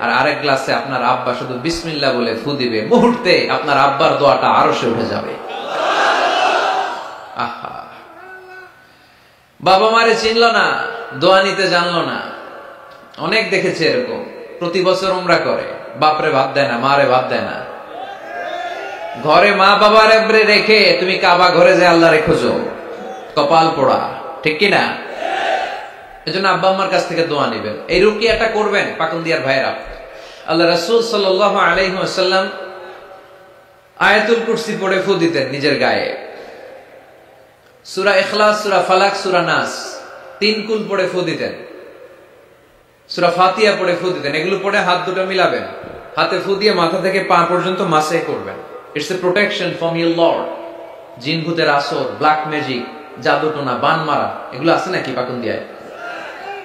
আর আরেক গ্লাসে আপনার আব্বা শুধু বিসমিল্লাহ বলে ফু দিবে, মুহূর্তে আপনার আব্বার দোয়াটা আরশে উঠে যাবে। আহা, বাবা মারে চিনলো না, দোয়া নিতে জানলো না। অনেক দেখেছে এরকম, প্রতি বছর উমরা করে, বাপরে ভাত দেয় না, মারে ভাত দেয় না। ঘরে মা বাবার রেখে তুমি কাবা ঘরে যে আল্লাহ রেখোছো, কপাল পোড়া, ঠিক কিনা? এজন্য আব্বা আম্মার কাছ থেকে দোয়া নিবেন, এই রুকিয়াটা করবেন। পাকুন্দিয়ার ভাইরা, আল্লাহ রাসূল সাল্লাল্লাহু আলাইহি ওয়াসাল্লাম আয়াতুল কুরসি পড়ে ফু দিতেন নিজের গায়ে। সূরা ইখলাস, সূরা ফালাক, সূরা নাস 3 কুল পড়ে ফু দিতেন। সূরা ফাতিহা পড়ে ফু দিতেন। এগুলো পড়ে হাত দুটো মিলাবেন, হাতে ফু দিয়ে মাথা থেকে পা পর্যন্ত মাসে করবেন। It's a protection from your Lord. জিন ভূতের আসর, ব্ল্যাক ম্যাজিক, জাদু টোনা, বান মারা, এগুলো আছে নাকি পাকুন্দিয়ায়?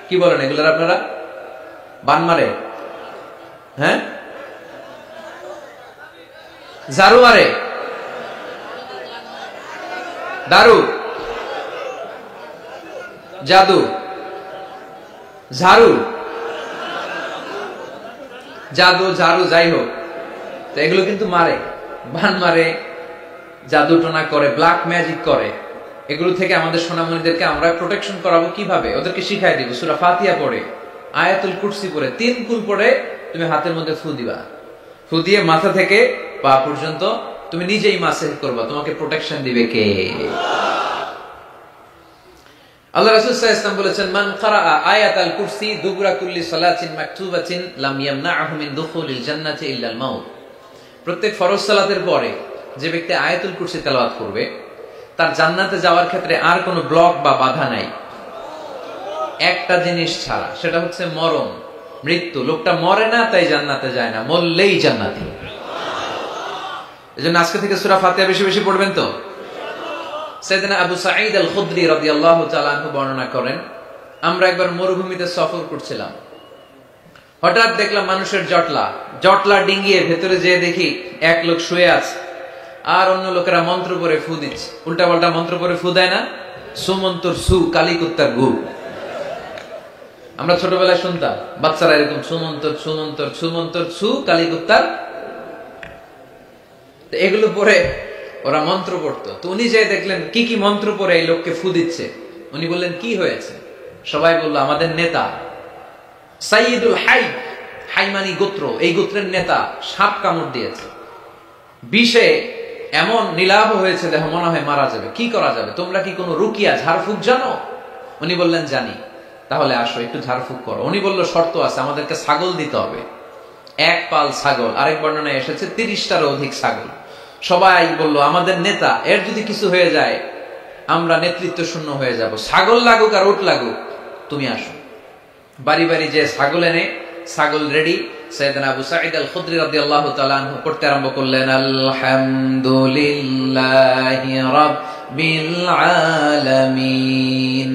কি বলেন এগুলোর আপনারা? বান মারে? হ্যাঁ, ঝাড়ু মারে, দারু, জাদু, ঝাড়ু, জাদু, ঝাড়ু, যাই হোক, তো এগুলো কিন্তু মারে, বান মারে, জাদু টোনা করে, ব্ল্যাক ম্যাজিক করে। এগুলো থেকে আমাদের সোনামণিদেরকে আমরা প্রোটেকশন করাবো কিভাবে? ওদেরকে শিখাই দিব। সূরা ফাতিহা পড়ে, আয়াতুল কুরসি পড়ে, 3 কুল পড়ে তুমি হাতের মধ্যে ফু দিবা। ফু দিয়ে মাথা থেকে পা পর্যন্ত তুমি নিজেই মাসেহ করবা। তোমাকে প্রোটেকশন দিবে কে? আল্লাহ রাসূল সাল্লাল্লাহু আলাইহি ওয়াসাল্লাম বলেছেন, মান ক্বারাআ আয়াতাল কুরসি দুবরা কুল্লি সালাতিন মাকতুবাতিন লাম ইয়ামনাহু মিন দুখুলিল জান্নাতি ইল্লাল মাউত। প্রত্যেক ফরজ সালাতের পরে যে ব্যক্তি আয়াতুল কুরসি তেলাওয়াত করবে তার জান্নাতে যাওয়ার ক্ষেত্রে আর কোনো ব্লক বা বাধা নাই, একটা জিনিস ছাড়া, সেটা হচ্ছে মরণ, মৃত্যু। লোকটা মরে না তাই জান্নাতে যায় না, মরলেই জান্নাতি। এজন্য আজকে থেকে সূরা ফাতিহা বেশি বেশি পড়বেন। তো সাইয়েদনা আবু সাঈদ আল খুদরি রাদিয়াল্লাহু তাআলা আনহু বর্ণনা করেন, আমরা একবার মরুভূমিতে সফর করছিলাম, হঠাৎ দেখলাম মানুষের জটলা ডিঙ্গিয়ে ভেতরে যেয়ে দেখি এক লোক শুয়ে আছে। আর অন্য লোকেরা মন্ত্র পড়ে ফু দিচ্ছে, উল্টা পাল্টা মন্ত্র পড়ে ফু দেয় না, সুমন্তর সু কালী কুত্তার গু। আমরা ছোটবেলায় শুনতাম বাচ্চারা এরকম সুমন্তর সুমন্তর সুমন্তর সু কালী কুত্তার, এগুলো পরে ওরা মন্ত্র পড়তো। তো উনি যে দেখলেন কি কি মন্ত্র পড়ে এই লোককে ফু দিচ্ছে, উনি বললেন কি হয়েছে? সবাই বলল আমাদের নেতা সাইয়্যিদুল হাই, হাইমানি গোত্র, এই গোত্রের নেতা সাপ কামড় দিয়েছে, বিষে এমন নীলাভ হয়েছে দেহ মনে হয় মারা যাবে, কি করা যাবে? তোমরা কি কোনো রুকিয়া ঝাড়ফুঁক জানো? উনি বললেন জানি। তাহলে আসো একটু ঝাড়ফুঁক করো। উনি বলল শর্ত আছে, আমাদেরকে ছাগল দিতে হবে, এক পাল ছাগল। আরেক বর্ণনায় এসেছে 30টারও অধিক ছাগল। সবাই বলল আমাদের নেতা, এর যদি কিছু হয়ে যায় আমরা নেতৃত্ব শূন্য হয়ে যাব, ছাগল লাগুক আর উট লাগুক, তুমি আসো। বাড়ি বাড়ি যে ছাগল এনে, ছাগল রেডি। সাইয়েদনা আবু সাঈদ আল খুদরি রাদিয়াল্লাহু তাআলা আনহু পড়তে আরম্ভ করলেন, আলহামদুলিল্লাহি রাব্বিল আলামিন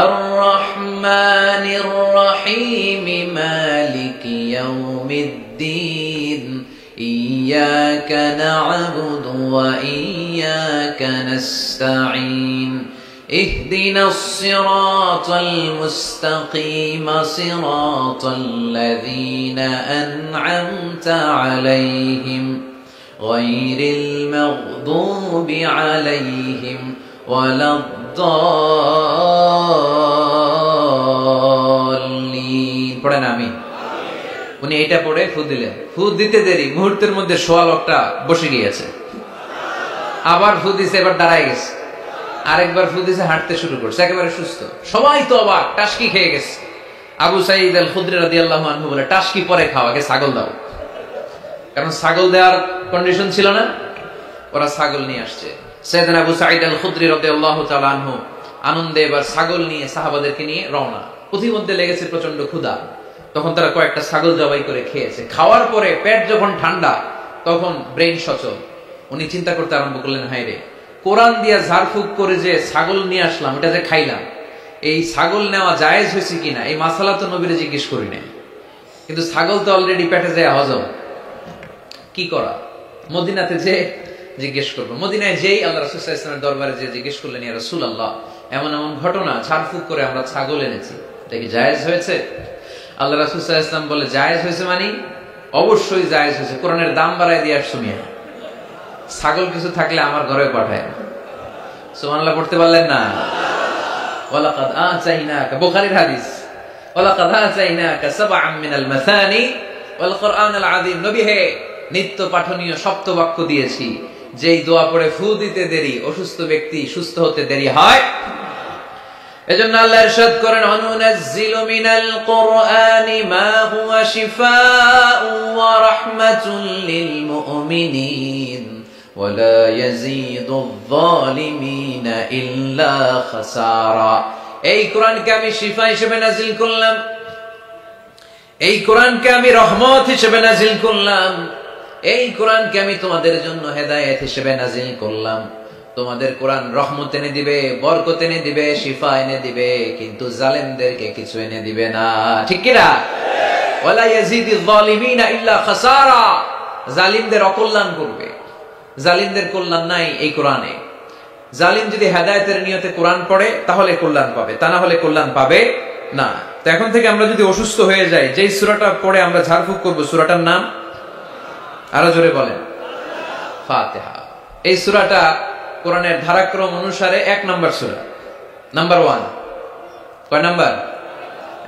আর রহমানির রহিম মালিকি ইয়াউমিদ্দিন ইয়্যাকা না'বুদু ওয়া ইয়্যাকা নাস্তাঈন اهدنا الصراط المستقيم صراط الذين أنعمت عليهم غير المغضوب عليهم ولا الضالين। পড়েন আমিন। উনি এটা পড়ে ফু দিলেন। ফু দিতে দেরি, মুহূর্তের মধ্যে সোয়া লোকটা বসে গিয়েছে। আবার ফু দিছে, এবার দাঁড়ায় গেছে। আরেকবার ফু দিছে, হাঁটতে শুরু করছে, একেবারে সুস্থ। সবাই তো অবাক, টাসকি খেয়ে গেছে। আবু সাঈদ আল খুদরি রাদিয়াল্লাহু আনহু বলে, টাসকি পরে খাও, আগে ছাগল দাও। কারণ ছাগল দেওয়ার কন্ডিশন ছিল না। ওরা ছাগল নিয়ে আসছে। সাইয়েদনা আবু সাঈদ আল খুদরি রাদিয়াল্লাহু তাআলা আনহু আনন্দে এবার ছাগল নিয়ে সাহাবাদেরকে নিয়ে রওনা। পথিমধ্যে লেগেছে প্রচন্ড ক্ষুধা, তখন তারা কয়েকটা ছাগল জবাই করে খেয়েছে। খাওয়ার পরে পেট যখন ঠান্ডা, তখন ব্রেইন সচল। উনি চিন্তা করতে আরম্ভ করলেন, হায়রে, কোরআন দিয়া ঝাড়ফুঁক করে যে ছাগল নিয়ে আসলাম, এটা যে খাইলাম, এই ছাগল নেওয়া জায়েজ হয়েছে কিনা এই মাসালা তো নবীরে জিজ্ঞেস করি নাই। কিন্তু ছাগল তো অলরেডি পেটে যায় হজম, কি করা? মদিনাতে যে জিজ্ঞেস করবো। মদিনায় যেই আল্লাহ রাসূল সাল্লাল্লাহু আলাইহি ওয়াসাল্লামের দরবারে যে জিজ্ঞেস করলেন, ইয়া রাসূলুল্লাহ, এমন এমন ঘটনা, ঝাড়ফুঁক করে আমরা ছাগল এনেছি, এটা কি জায়েজ হয়েছে? আল্লাহ রাসূল সাল্লাল্লাহু আলাইহি ওয়াসাল্লাম বলে, জায়েজ হয়েছে মানে অবশ্যই জায়েজ হয়েছে, কোরআনের দাম বাড়ায় দিয়ে আসছো মিয়া। ছাগল কিছু থাকলে আমার ঘরে পাঠায়। সুবহানাল্লাহ পড়তে পারলেন না? ওয়ালাকাদ আতাইনাকা, বুখারীর হাদিস, ওয়ালাকাদ আতাইনাকা সাবআম মিনাল মাসানি ওয়াল কুরআনাল আযীম। নবী হে, নিত্য পাঠনীয় সপ্তবাক্য দিয়েছি, যেই দোয়া পড়ে ফু দিতে দেরি, অসুস্থ ব্যক্তি সুস্থ হতে দেরি হয়। এজন্য আল্লাহ ইরশাদ করেন, অনুনাজ্জিলু মিনাল কুরআনি মা হুয়া শিফাউ ওয়া রাহমাতুল লিল মুমিনিন ওয়া লা ইয়াজিদুয যালিমিনা ইল্লা খাসারা। এই কোরআনকে আমি শিফা হিসেবে নাযিল করলাম, এই কোরআনকে আমি রহমত হিসেবে নাযিল করলাম, এই কোরআনকে আমি তোমাদের জন্য হেদায়েত হিসেবে নাযিল করলাম। তোমাদের কোরআন রহমত এনে দিবে, বরকত এনে দিবে, শিফা এনে দিবে, কিন্তু জালেমদেরকে কিছু এনে দিবে না। ঠিক কি না? ওয়ালা ইয়াজিদুয যালিমিনা ইল্লা খাসারা। জালিমদের অকল্যাণ করবে, জালিমদের কল্যাণ নাই এই কোরআনে। জালিম যদি হেদায়েতের নিয়তে কোরআন পড়ে তাহলে কল্যাণ পাবে, তা না হলে কল্যাণ পাবে না। তো এখন থেকে আমরা যদি অসুস্থ হয়ে যাই, যেই সূরাটা পড়ে আমরা ঝাড়ফুঁক করব, সূরাটার নাম আরো জোরে বলেন, ফাতিহা। এই সূরাটা কোরআনের ধারাক্রম অনুসারে 1 নম্বর সূরা, নাম্বার 1। কয় নাম্বার?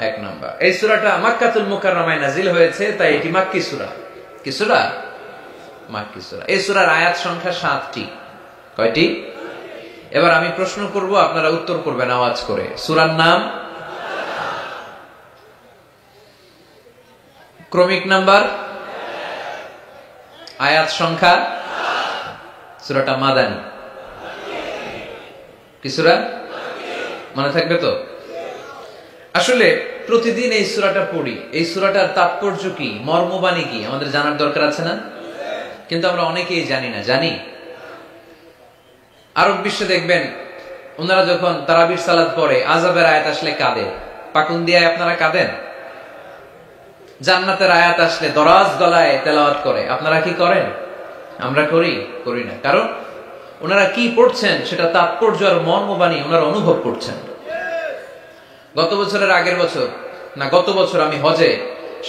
1 নাম্বার। এই সূরাটা মক্কাতুল মুকাররমায় নাজিল হয়েছে, তাই এটি মাক্কি সূরা। কি সূরা? মাক্কি সূরা। এই সূরার আয়াত সংখ্যা 7টি। কয়টি? এবার আমি প্রশ্ন করব, আপনারা উত্তর করবেন আওয়াজ করে। সূরার নাম, ক্রমিক নাম্বার, আয়াত সংখ্যা, সূরাটা মাদানী। কি সূরা? মনে থাকবে তো? আসলে প্রতিদিন এই সূরাটা পড়ি, এই সূরাটার তাৎপর্য কি, মর্মবাণী কি আমাদের জানার দরকার আছে না? কিন্তু আমরা অনেকেই জানি না। জানি? আরব বিশ্বে দেখবেন ওনারা যখন তারাবির সালাত পড়ে, আযাবের আয়াত আসলে কাঁদে। পাকুন দিয়ে আপনারা কাঁদেন? জান্নাতের আয়াত আসলে দরাজ গলায় তেলাওয়াত করে, আপনারা কি করেন? আমরা করি করি না, কারণ ওনারা কি পড়ছেন সেটা তাৎপর্য আর মর্মবাণী ওনারা অনুভব করছেন। গত বছরের আগের বছর না গত বছর আমি হজে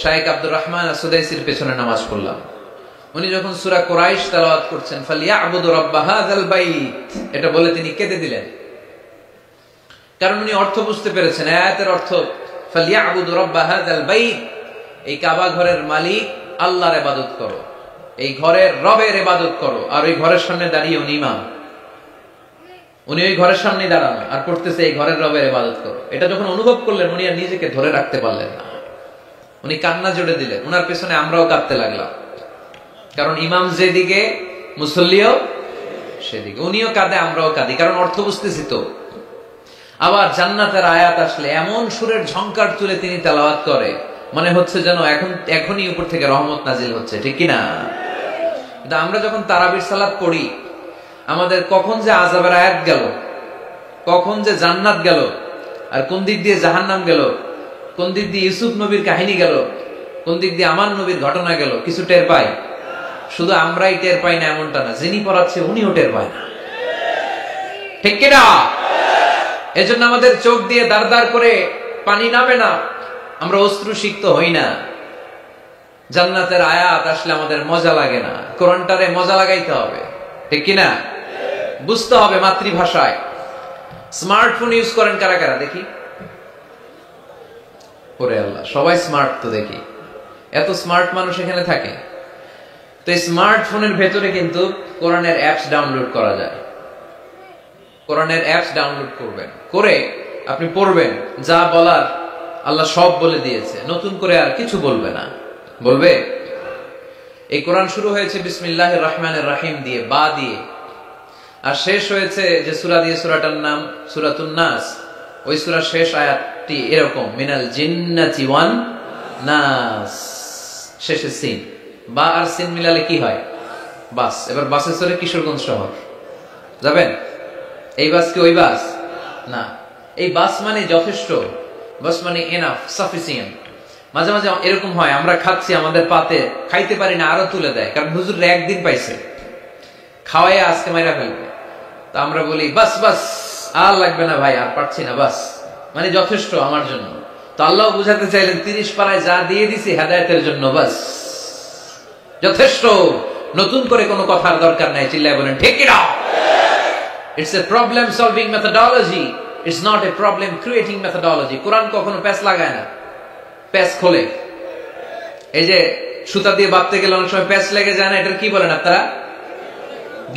শাইখ আব্দুর রহমান সুদাইসির পেছনে নামাজ পড়লাম। উনি যখন সূরা কুরাইশ তেলাওয়াত করছেন ফালিয়াবুদু রাব্ব হাযাল বাইত, এটা বলে তিনি কেঁদে দিলেন, কারণ উনি অর্থ বুঝতে পেরেছেন। আয়াতের অর্থ ফালিয়াবুদু রাব্ব হাযাল বাইত, এই কাবা ঘরের মালিক আল্লাহর ইবাদত করো, এই ঘরের রবের ইবাদত করো। আর ওই ঘরের সামনে দাঁড়িয়ে উনি ইমাম, উনি ওই ঘরের সামনে দাঁড়ানো আর পড়তেছে এই ঘরের রবের ইবাদত করো। এটা যখন অনুভব করলেন উনি আর নিজেকে ধরে রাখতে পারলেন না, উনি কান্না জোড়ে দিলেন। ওনার পেছনে আমরাও কাঁদতে লাগলাম, কারণ ইমাম যেদিকে মুসল্লিও সেদিকে, উনিও কাঁদে আমরাও কাঁদি, কারণ অর্থ বুঝতেছি তো। আবার জান্নাতের আয়াত আসলে এমন সুরের ঝংকার তুলে তিনি তেলাওয়াত করে, মনে হচ্ছে যেন এখনই উপর থেকে রহমত নাজিল হচ্ছে, ঠিক কিনা? কিন্তু আমরা যখন তারাবির সালাত পড়ি, আমাদের কখন যে আযাবের আয়াত গেল, কখন যে জান্নাত গেল, আর কোন দিক দিয়ে জাহান্নাম গেল, কোন দিক দিয়ে ইউসুফ নবীর কাহিনী গেল, কোন দিক দিয়ে আমার নবীর ঘটনা গেল, কিছু টের পাই? শুধু আমরাই টের পাই না এমনটা না, যিনি পড়াচ্ছে উনিও টের পায় না, ঠিক কিনা? এজন্য আমাদের চোখ দিয়ে দাঁড় দাঁড় করে পানি নামে না, আমরা অশ্রুসিক্ত হই না। জান্নাতের আয়াত আসলে আমাদের মজা লাগে না, কোরআনটারে মজা লাগাইতে হবে, ঠিক কিনা? বুঝতে হবে মাতৃভাষায়। স্মার্টফোন ইউজ করেন কারা কারা দেখি? ওরে আল্লাহ, সবাই স্মার্ট তো দেখি, এত স্মার্ট মানুষ এখানে থাকে। তো এই স্মার্টফোনের ভেতরে কিন্তু কোরআনের অ্যাপস ডাউনলোড করা যায়। কোরআনের অ্যাপস ডাউনলোড করবেন, করে আপনি পড়বেন, যা বলার আল্লাহ সব বলে দিয়েছে, নতুন করে আর কিছু বলবে না। বলবে এই কোরআন শুরু হয়েছে বিসমিল্লাহির রহমানির রহিম দিয়ে, বা দিয়ে, আর শেষ হয়েছে যে সূরা দিয়ে, সূরাটার নাম সূরাতুন নাস। ওই সূরার শেষ আয়াতটি এরকম, মিনাল জিন্নাতি ওয়ান নাস, শেষে সিন। বা আর সিন মিলালে কি হয়? বাস। এবার বাসে চড়ে কিশোরগঞ্জ শহর যাবেন। এই বাস কি ওই বাস না, এই বাস মানে যথেষ্ট, বাস মানে এনাফ, সাফিসিয়েন্ট। মাঝে মাঝে এরকম হয়, আমরা খাচ্ছি, আমাদের পাতে খাইতে পারি না, আরো তুলে দেয়, কারণ হুজুর একদিন পাইছে, খাওয়াই আজকে মাইরা ফেলবে। তো আমরা বলি বাস বাস, আর লাগবে না ভাই, আর পারছি না, বাস মানে যথেষ্ট আমার জন্য। তো আল্লাহ বুঝাতে চাইলেন 30 পারায় যা দিয়ে দিছি হেদায়েতের জন্য, বাস যথেষ্ট, নতুন করে কোনো কথার দরকার নাই। চিল্লায় বলেন ঠিক কি না? It's a problem solving methodology, it's not a problem creating methodology. কোরআন কখনো প্যাচ লাগায় না, প্যাচ খোলে। এই যে সুতা দিয়ে বাঁধতে গেলে অনেক সময় প্যাচ লেগে যায় না, এটার কি বলেন আপনারা?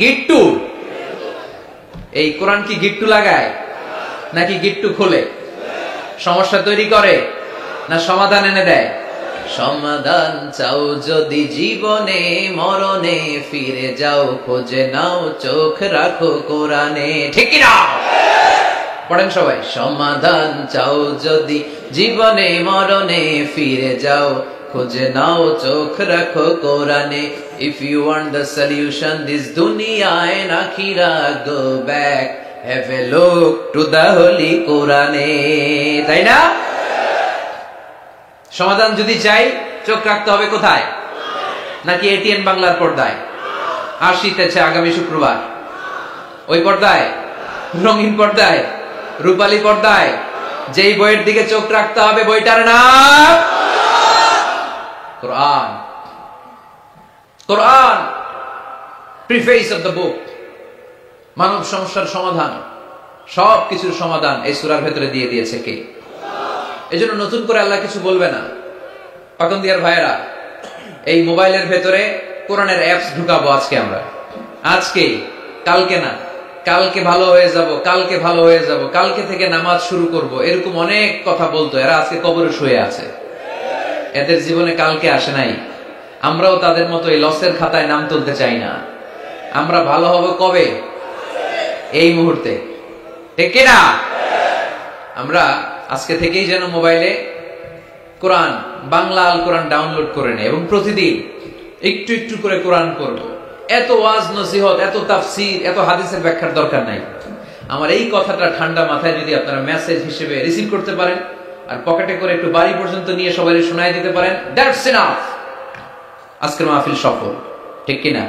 গিট্টু। এই কোরআন কি গিট্টু লাগায় নাকি গিট্টু খোলে? সমস্যা তৈরি করে না সমাধান এনে দেয়? সমাধান চাও যদি জীবনে মরণে, ফিরে যাও খোঁজে নাও, চোখ রাখো কোরআনে, ঠিক কি না? পড়েন সবাই। সমাধান চাও যদি জীবনে মরণে, ফিরে যাও খোঁজে নাও, চোখ রাখো কোরআনে। If you want the solution this dunya and akhirah, go back, have a look to the holy কোরআনে, তাই না? সমাধান যদি চাই, চোখ রাখতে হবে কোথায়? নাকি এটিএন বাংলার পর্দায়? আসিতেছে আগামী শুক্রবার ওই পর্দায়, রঙিন পর্দায়, রূপালী পর্দায়, যেই বইয়ের দিকে চোখ রাখতে হবে বইটার নাম কোরআন। কোরআন প্রিফেস অফ দ্য বুক, মানব সমস্যার সমাধান, সব কিছুর সমাধান এই সূরার ভেতরে দিয়ে দিয়েছে কে? এজন্য নতুন করে আল্লাহ কিছু বলবে না। পাকন্দিয়ার ভাইয়েরা, এই মোবাইলের ভেতরে কোরআনের অ্যাপস ঢুকাবো আজকে আমরা, আজকে, কালকে না, কালকে ভালো হয়ে যাব, কালকে ভালো হয়ে যাব, কালকে থেকে নামাজ শুরু করব, এরকম অনেক কথা বলতো। এরা আজকে কবরে শুয়ে আছে, এদের জীবনে কালকে আসে নাই। আমরাও তাদের মতো এই লসের খাতায় নাম তুলতে চাই না। আমরা ভালো হব কবে? এই মুহূর্তে, ঠিক কিনা? আমরা আজকে থেকেই যেন মোবাইলে কোরআন, বাংলা আল কোরআন ডাউনলোড করে নেই এবং প্রতিদিন একটু একটু করে কোরআন পড়ব। এত ওয়াজ নসিহত, এত তাফসীর, এত হাদিসের ব্যাখ্যার দরকার নাই। আমার এই কথাটা ঠান্ডা মাথায় যদি আপনারা মেসেজ হিসেবে রিসিভ করতে পারেন আর পকেটে করে একটু বাড়ি পর্যন্ত নিয়ে সবাই শোনায় দিতে পারেন, দ্যাটস এনাফ। আজকের মাহফিল সফল, ঠিক কিনা?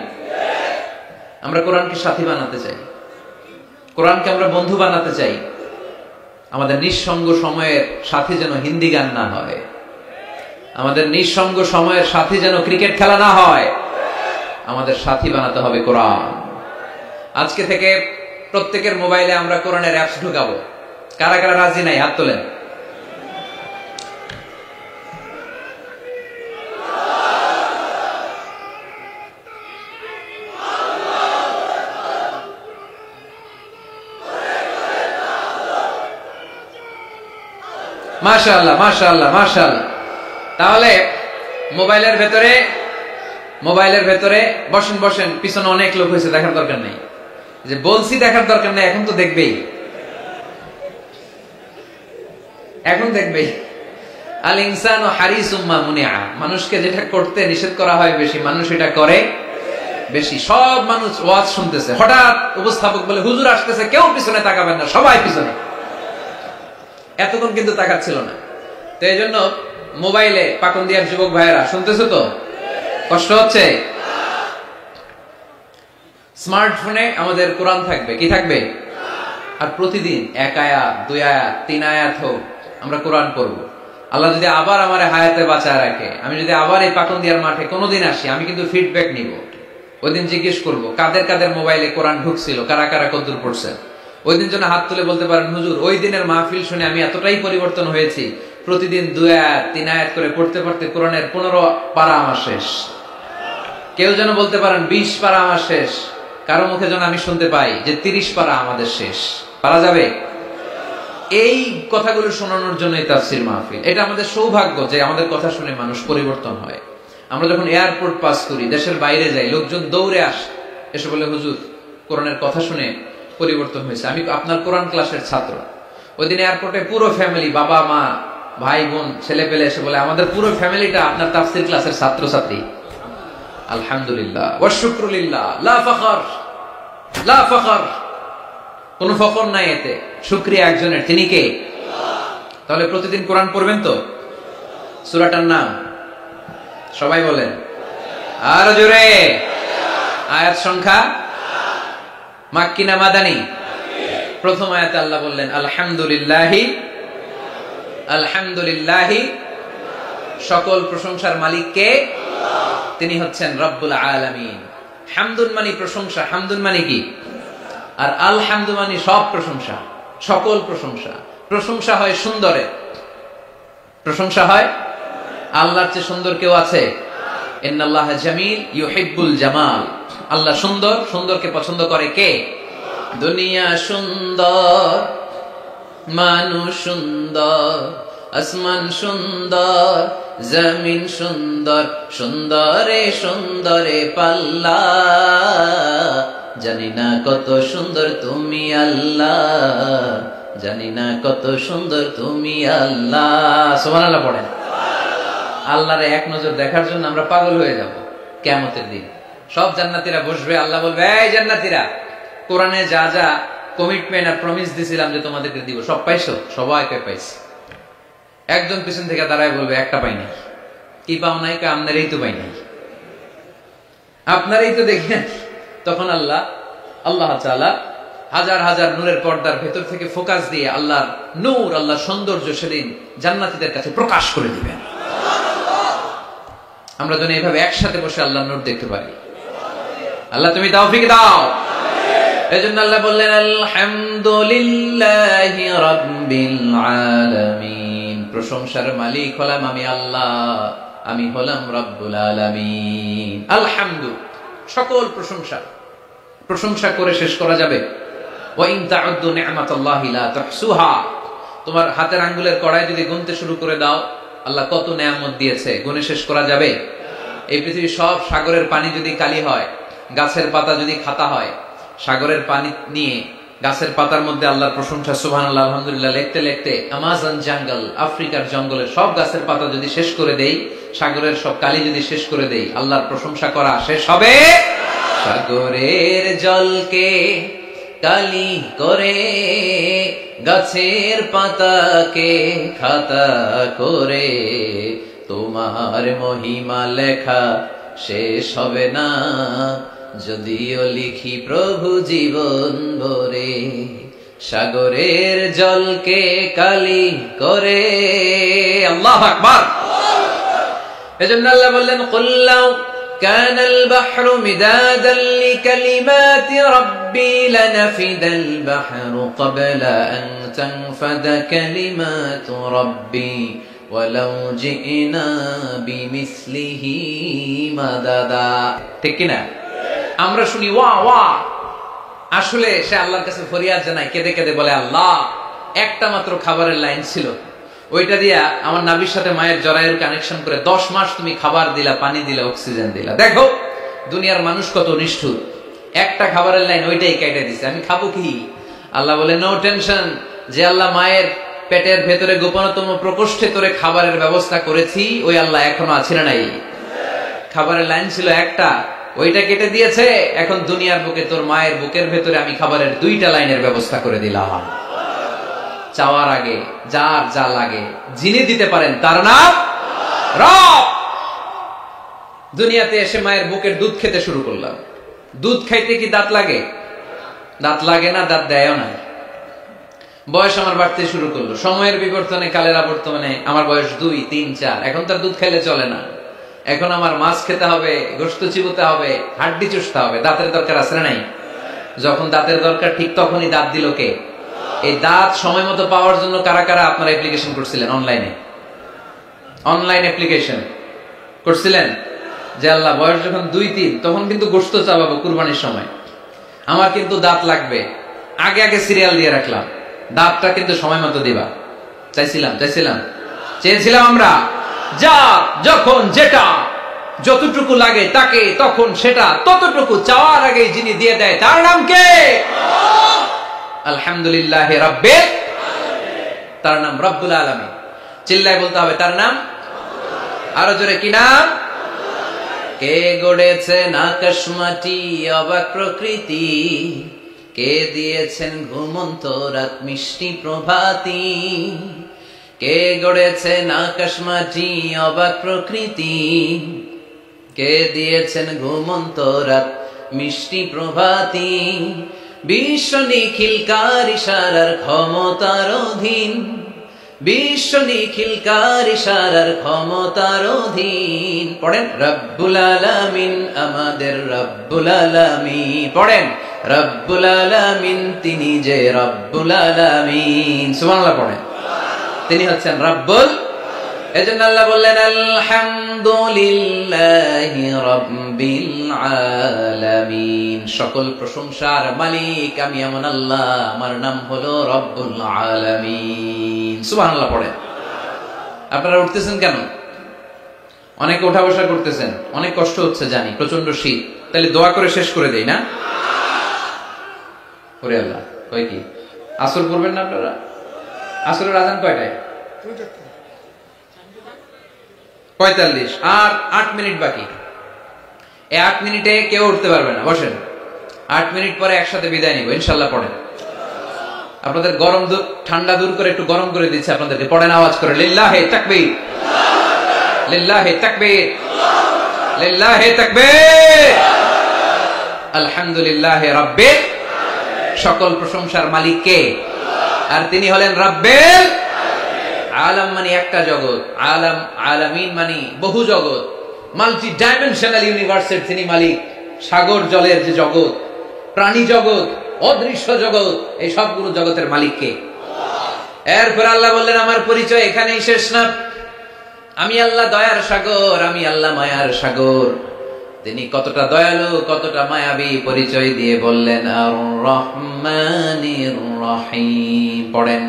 আমরা কোরআনকে সাথী বানাতে চাই, কোরআনকে আমরা বন্ধু বানাতে চাই। আমাদের নিঃসঙ্গ সময়ের সাথী যেন হিন্দি গান না হয়, আমাদের নিঃসঙ্গ সময়ের সাথী যেন ক্রিকেট খেলা না হয়। আমাদের সাথী বানাতে হবে কোরআন। আজকে থেকে প্রত্যেকের মোবাইলে আমরা কোরআনের অ্যাপস ঢুকাবো। কারা কারা রাজি নাই হাত তোলেন। মাশাআল্লাহ মাশাআল্লাহ মাশাআল্লাহ। তাহলে মোবাইলের ভেতরে বসেন বসেন, পিছনে অনেক লোক হয়েছে, দেখার দরকার নেই। যে বলছি দেখার দরকার নেই, এখন তো দেখবেই, এখন দেখবেই। আল ইনসানু হারিসুম মা মুনিআ, মানুষকে যেটা করতে নিষেধ করা হয় বেশি, মানুষ এটা করে বেশি। সব মানুষ ওয়াজ শুনতেছে, হঠাৎ উপস্থাপক বলে হুজুর আসতেছে, কেউ পিছনে তাকাবেন না, সবাই পিছনে। এতক্ষণ কিন্তু তাকাচ্ছিল না। তো এই জন্য মোবাইলে পাকন্দিয়ার যুবক ভাইয়েরা শুনতেছো তো? কষ্ট হচ্ছে? স্মার্টফোনে আমাদের কোরআন থাকবে, কি থাকবে? আর প্রতিদিন 1 আয়াত 2 আয়াত 3 আয়াত হোক আমরা কোরআন পড়বো। আল্লাহ যদি আবার আমার হায়াতে বাঁচায় রাখে, আমি যদি আবার এই পাকন্দিয়ার মাঠে কোনোদিন আসি, আমি কিন্তু ফিডব্যাক নিব। ওই দিন জিজ্ঞেস করবো কাদের কাদের মোবাইলে কোরআন ঢুকছিল, কারা কারা কদ্দুর পড়ছে। ওই দিন যেন হাত তুলে বলতে পারেন, হুজুর ওই দিনের মাহফিল শুনে আমি এতটাই পরিবর্তন হয়েছি, প্রতিদিন 2 আয়াত 3 আয়াত করে পড়তে পড়তে কোরআনের 15 পারা আমার শেষ। কেউ যেন বলতে পারেন 20 পারা আমার শেষ। কারো মুখে যেন আমি শুনতে পাই যে 30 পারা আমাদের শেষ। পারা যাবে? এই কথাগুলো শোনানোর জন্যই তাফসীর মাহফিল। এটা আমাদের সৌভাগ্য যে আমাদের কথা শুনে মানুষ পরিবর্তন হয়। আমরা যখন এয়ারপোর্ট পাস করি, দেশের বাইরে যাই, লোকজন দৌড়ে আসে, এসে বলে হুজুর কোরআনের কথা শুনে পরিবর্তন হয়েছে, আমি আপনার কোরআন ক্লাসের ছাত্র। ওই দিন এয়ারপোর্টে পুরো ফ্যামিলি, বাবা মা ভাই বোন ছেলে পেলে এসে বলে আমাদের পুরো ফ্যামিলিটা আপনার তাফসীর ক্লাসের ছাত্র ছাত্রী। আলহামদুলিল্লাহ ওয়া শুকরুলিল্লাহ, লা ফখর লা ফখর, কোনো ফখর নাই এতে, শুকরিয়া একজনের, তিনি কে? তাহলে প্রতিদিন কোরআন পড়বেন তো? সূরাটার নাম সবাই বলেন আর জোরে। আয়াত সংখ্যা মাক্কি না মাদানী? প্রথম আয়াতে আল্লাহ বললেন আলহামদুলিল্লাহি, আলহামদুলিল্লাহি, সকল প্রশংসার মালিক কে? তিনি হচ্ছেন রব্বুল আলামিন। হামদুন মানে প্রশংসা, হামদুন মানে কি? আর আলহামদু মানে সব প্রশংসা, সকল প্রশংসা। প্রশংসা হয় সুন্দরে, প্রশংসা হয়। আল্লাহর চেয়ে সুন্দর কেউ আছে? ইন্নাল্লাহা জামিল ইউহিব্বুল জামাল। আল্লাহ সুন্দর, সুন্দরকে পছন্দ করে কে? দুনিয়া সুন্দর, মানুষ সুন্দর, আসমান সুন্দর, জমিন সুন্দর, সুন্দরে সুন্দরে পাল্লা, জানি না কত সুন্দর তুমি আল্লাহ, জানি না কত সুন্দর তুমি আল্লাহ। সুবহানাল্লাহ পড়েন। আল্লাহরে এক নজর দেখার জন্য আমরা পাগল হয়ে যাব কিয়ামতের দিন। সব জান্নাতীরা বসবে, আল্লাহ বলবে এই জান্নাতীরা, কোরআনে যা যা কমিটমেন্ট আর প্রমিস দিছিলাম যে তোমাদেরকে দিব, সব পাইছো? সবাইকে পাইছি। একজন পিছন থেকে দাঁড়ায় বলবে একটা পাই নাই। কি পাও নাই? আপনারই তো পাই নাই, আপনারই তো দেখি না। তখন আল্লাহ তাআলা হাজার হাজার নূরের পর্দার ভেতর থেকে ফোকাস দিয়ে আল্লাহর নূর, আল্লাহর সৌন্দর্য সেদিন জান্নাতীদের কাছে প্রকাশ করে দিবেন। আমরা যেন এইভাবে একসাথে বসে আল্লাহর নূর দেখতে পারি। আল্লাহ তুমি তৌফিক দাও। এজন্য আল্লাহ বললেন আলহামদুলিল্লাহি রাব্বিল আলামিন, প্রশংসার মালিক হলাম আমি আল্লাহ, আমি হলাম রব্বুল আলামিন। আলহামদু, সকল প্রশংসা, প্রশংসা করে শেষ করা যাবে? ওয়া ইন তাউদ্দু নি'মাতাল্লাহি লা তুহসুহা, তোমার হাতের আঙ্গুলের কড়াই যদি গুনতে শুরু করে দাও আল্লাহ কত নেয়ামত দিয়েছে, গুনে শেষ করা যাবে? এই পৃথিবীর সব সাগরের পানি যদি কালি হয়, গাছের পাতা যদি খাতা হয়, সাগরের পানি নিয়ে গাছের পাতার মধ্যে আল্লাহর প্রশংসা সুবহানাল্লাহ আলহামদুলিল্লাহ লিখতে লিখতে আমাজন জঙ্গল, আফ্রিকার জঙ্গলের সব গাছের পাতা যদি শেষ করে দেই, সাগরের সব কালি যদি শেষ করে দেই, আল্লাহর প্রশংসা করা শেষ হবে? সাগরের জলকে কালি করে, গাছের পাতাকে খাতা করে, তোমার মহিমা লেখা শেষ হবে না, যদিও লিখি প্রভু জীবন ভরে, সাগরের জলকে কালি করে। আল্লাহু আকবার। এজন্য আল্লাহ বললেন, কুল লাউ কানাল বাহরু মিদাদান লিকালিমাতি রাব্বি লানাফিদাল বাহরু ক্বাবলা আন তানফাদা কালিমাতু রাব্বি ওয়ালাউ জিনা বিমিসলিহি মাদাদা। ঠিক কি না? আমরা শুনি ওয়া ওয়া, আসলে সে আল্লাহর কাছে ফরিয়াদ জানায়, কেঁদে কেঁদে বলে, আল্লাহ একটা মাত্র খাবারের লাইন ছিল, ওইটা দিয়া আমার নাভির সাথে মায়ের জরায়ুর কানেকশন করে 10 মাস তুমি খাবার দিলা, পানি দিলা, অক্সিজেন দিলা। দেখো দুনিয়ার মানুষ কত নিষ্ঠুর, একটা খাবারের লাইন ওইটাই কেটে দিছে, আমি খাবো কি? আল্লাহ বলে, নো টেনশন, যে আল্লাহ মায়ের পেটের ভেতরে গোপনতম প্রকোষ্ঠে তোরে খাবারের ব্যবস্থা করেছি, ওই আল্লাহ এখনো আছে না নাই? খাবারের লাইন ছিল একটা, ওইটা কেটে দিয়েছে, এখন দুনিয়ার বুকে তোর মায়ের বুকের ভেতরে আমি খাবারের 2টা লাইনের ব্যবস্থা করে দিলাম। চাওয়ার আগে যার যা লাগে যিনি দিতে পারেন তার নাম রব। দুনিয়াতে এসে মায়ের বুকের দুধ খেতে শুরু করলাম। দুধ খাইতে কি দাঁত লাগে? দাঁত লাগে না, দাঁত দেয়ও না। বয়স আমার বাড়তে শুরু করলো, সময়ের বিবর্তনে, কালের আবর্তনে আমার বয়স 2, 3, 4, এখন তার দুধ খাইলে চলে না। এখন আমার মাছ খেতে হবে, গোশত চিবোতে হবে, হাড্ডি চুষতে হবে, দাঁতের দরকার আছে না নাই? যখন দাঁতের দরকার ঠিক তখনই দাঁত দিল কে? এই দাঁত সময় মতো পাওয়ার জন্য কারা কারা আপনারা অ্যাপ্লিকেশন করছিলেন? অনলাইন অ্যাপ্লিকেশন করছিলেন যে আল্লাহ বয়স যখন 2, 3 তখন কিন্তু গোশত চাবাবো কুরবানির সময়, আমার কিন্তু দাঁত লাগবে, আগে আগে সিরিয়াল দিয়ে রাখলাম, দাঁতটা কিন্তু সময় মতো দিবা। চেয়েছিলাম আমরা, যা যখন যেটা যতটুকু লাগে তাকে তখন সেটা ততটুকু চাওয়ার আগে যিনি দিয়ে দেয় তার নাম কে? আলহামদুলিল্লাহ রাব্বিল আলামিন। তার নাম রব্বুল আলামিন। চিল্লায় বলতে হবে তার নাম, আরো জোরে কি নাম? কে গড়েছেন আকাশ মাটি অবাক প্রকৃতি, কে দিয়েছেন ঘুমন্ত রাত মিষ্টি প্রভাতী, কে গড়েছেন আকাশ মাটি অবাক প্রকৃতি, কে দিয়েছেন ঘুমন্ত রাত মিষ্টি প্রভাতী, বিশ্ব নিখিলকার ইশারার ক্ষমতার অধীন, বিশ্ব নিখিলকার ইশারার ক্ষমতার অধীন। পড়েন রব্বুল আলামিন, আমাদের রব্বুল আলামিন। পড়েন রব্বুল আলামিন, তিনি যে রব্বুল আলামিন। সুবহানাল্লাহ পড়েন, তিনি হচ্ছেন রব্বুল। এজন্য আল্লাহ বললেন আলহামদুলিল্লাহি রাব্বিল আলামিন, সকল প্রশংসার মালিক আমি এমন আল্লাহ, আমার নাম হলো রব্বুল আলামিন। সুবহানাল্লাহ পড়েন। আপনারা উঠতেছেন কেন? অনেকে উঠা বসা করতেছেন, অনেক কষ্ট হচ্ছে জানি, প্রচন্ড শীত, তাহলে দোয়া করে শেষ করে দেই না? ওরে আল্লাহ, কয় কি আসর পড়বেন না আপনারা? আসরের আজান কয়টায়? 45, আর 8 মিনিট বাকি। এই 8 মিনিটে কেউ উঠতে পারবে না, বসেন। 8 মিনিট পরে একসাথে বিদায় নিব ইনশাআল্লাহ। পড়েন, আপনাদের গরম ঠান্ডা দূর করে একটু গরম করে দিচ্ছে আপনাদেরকে। পড়েন আওয়াজ করে, লিল্লাহি তাকবীর, লিল্লাহি তাকবীর, লিল্লাহি তাকবীর, আলহামদুলিল্লাহি রাব্বিল। সকল প্রশংসার মালিক কে? আর তিনি হলেন রাব্বিল আলাম, মানে একটা জগৎ, আলাম আলামিন মানে বহু জগৎ, মাল্টি ডাইমেনশনাল ইউনিভার্সের তিনি মালিক। সাগর জলের যে জগৎ, প্রাণী জগৎ, অদৃশ্য জগৎ, এই সবগুলো জগতের মালিক কে? এরপর আল্লাহ বললেন আমার পরিচয় এখানেই শেষ না, আমি আল্লাহ দয়ার সাগর, আমি আল্লাহ মায়ার সাগর। তিনি কতটা দয়ালু, কতটা মায়াবী পরিচয় দিয়ে বললেন আর রহমানির রহিম। পড়েন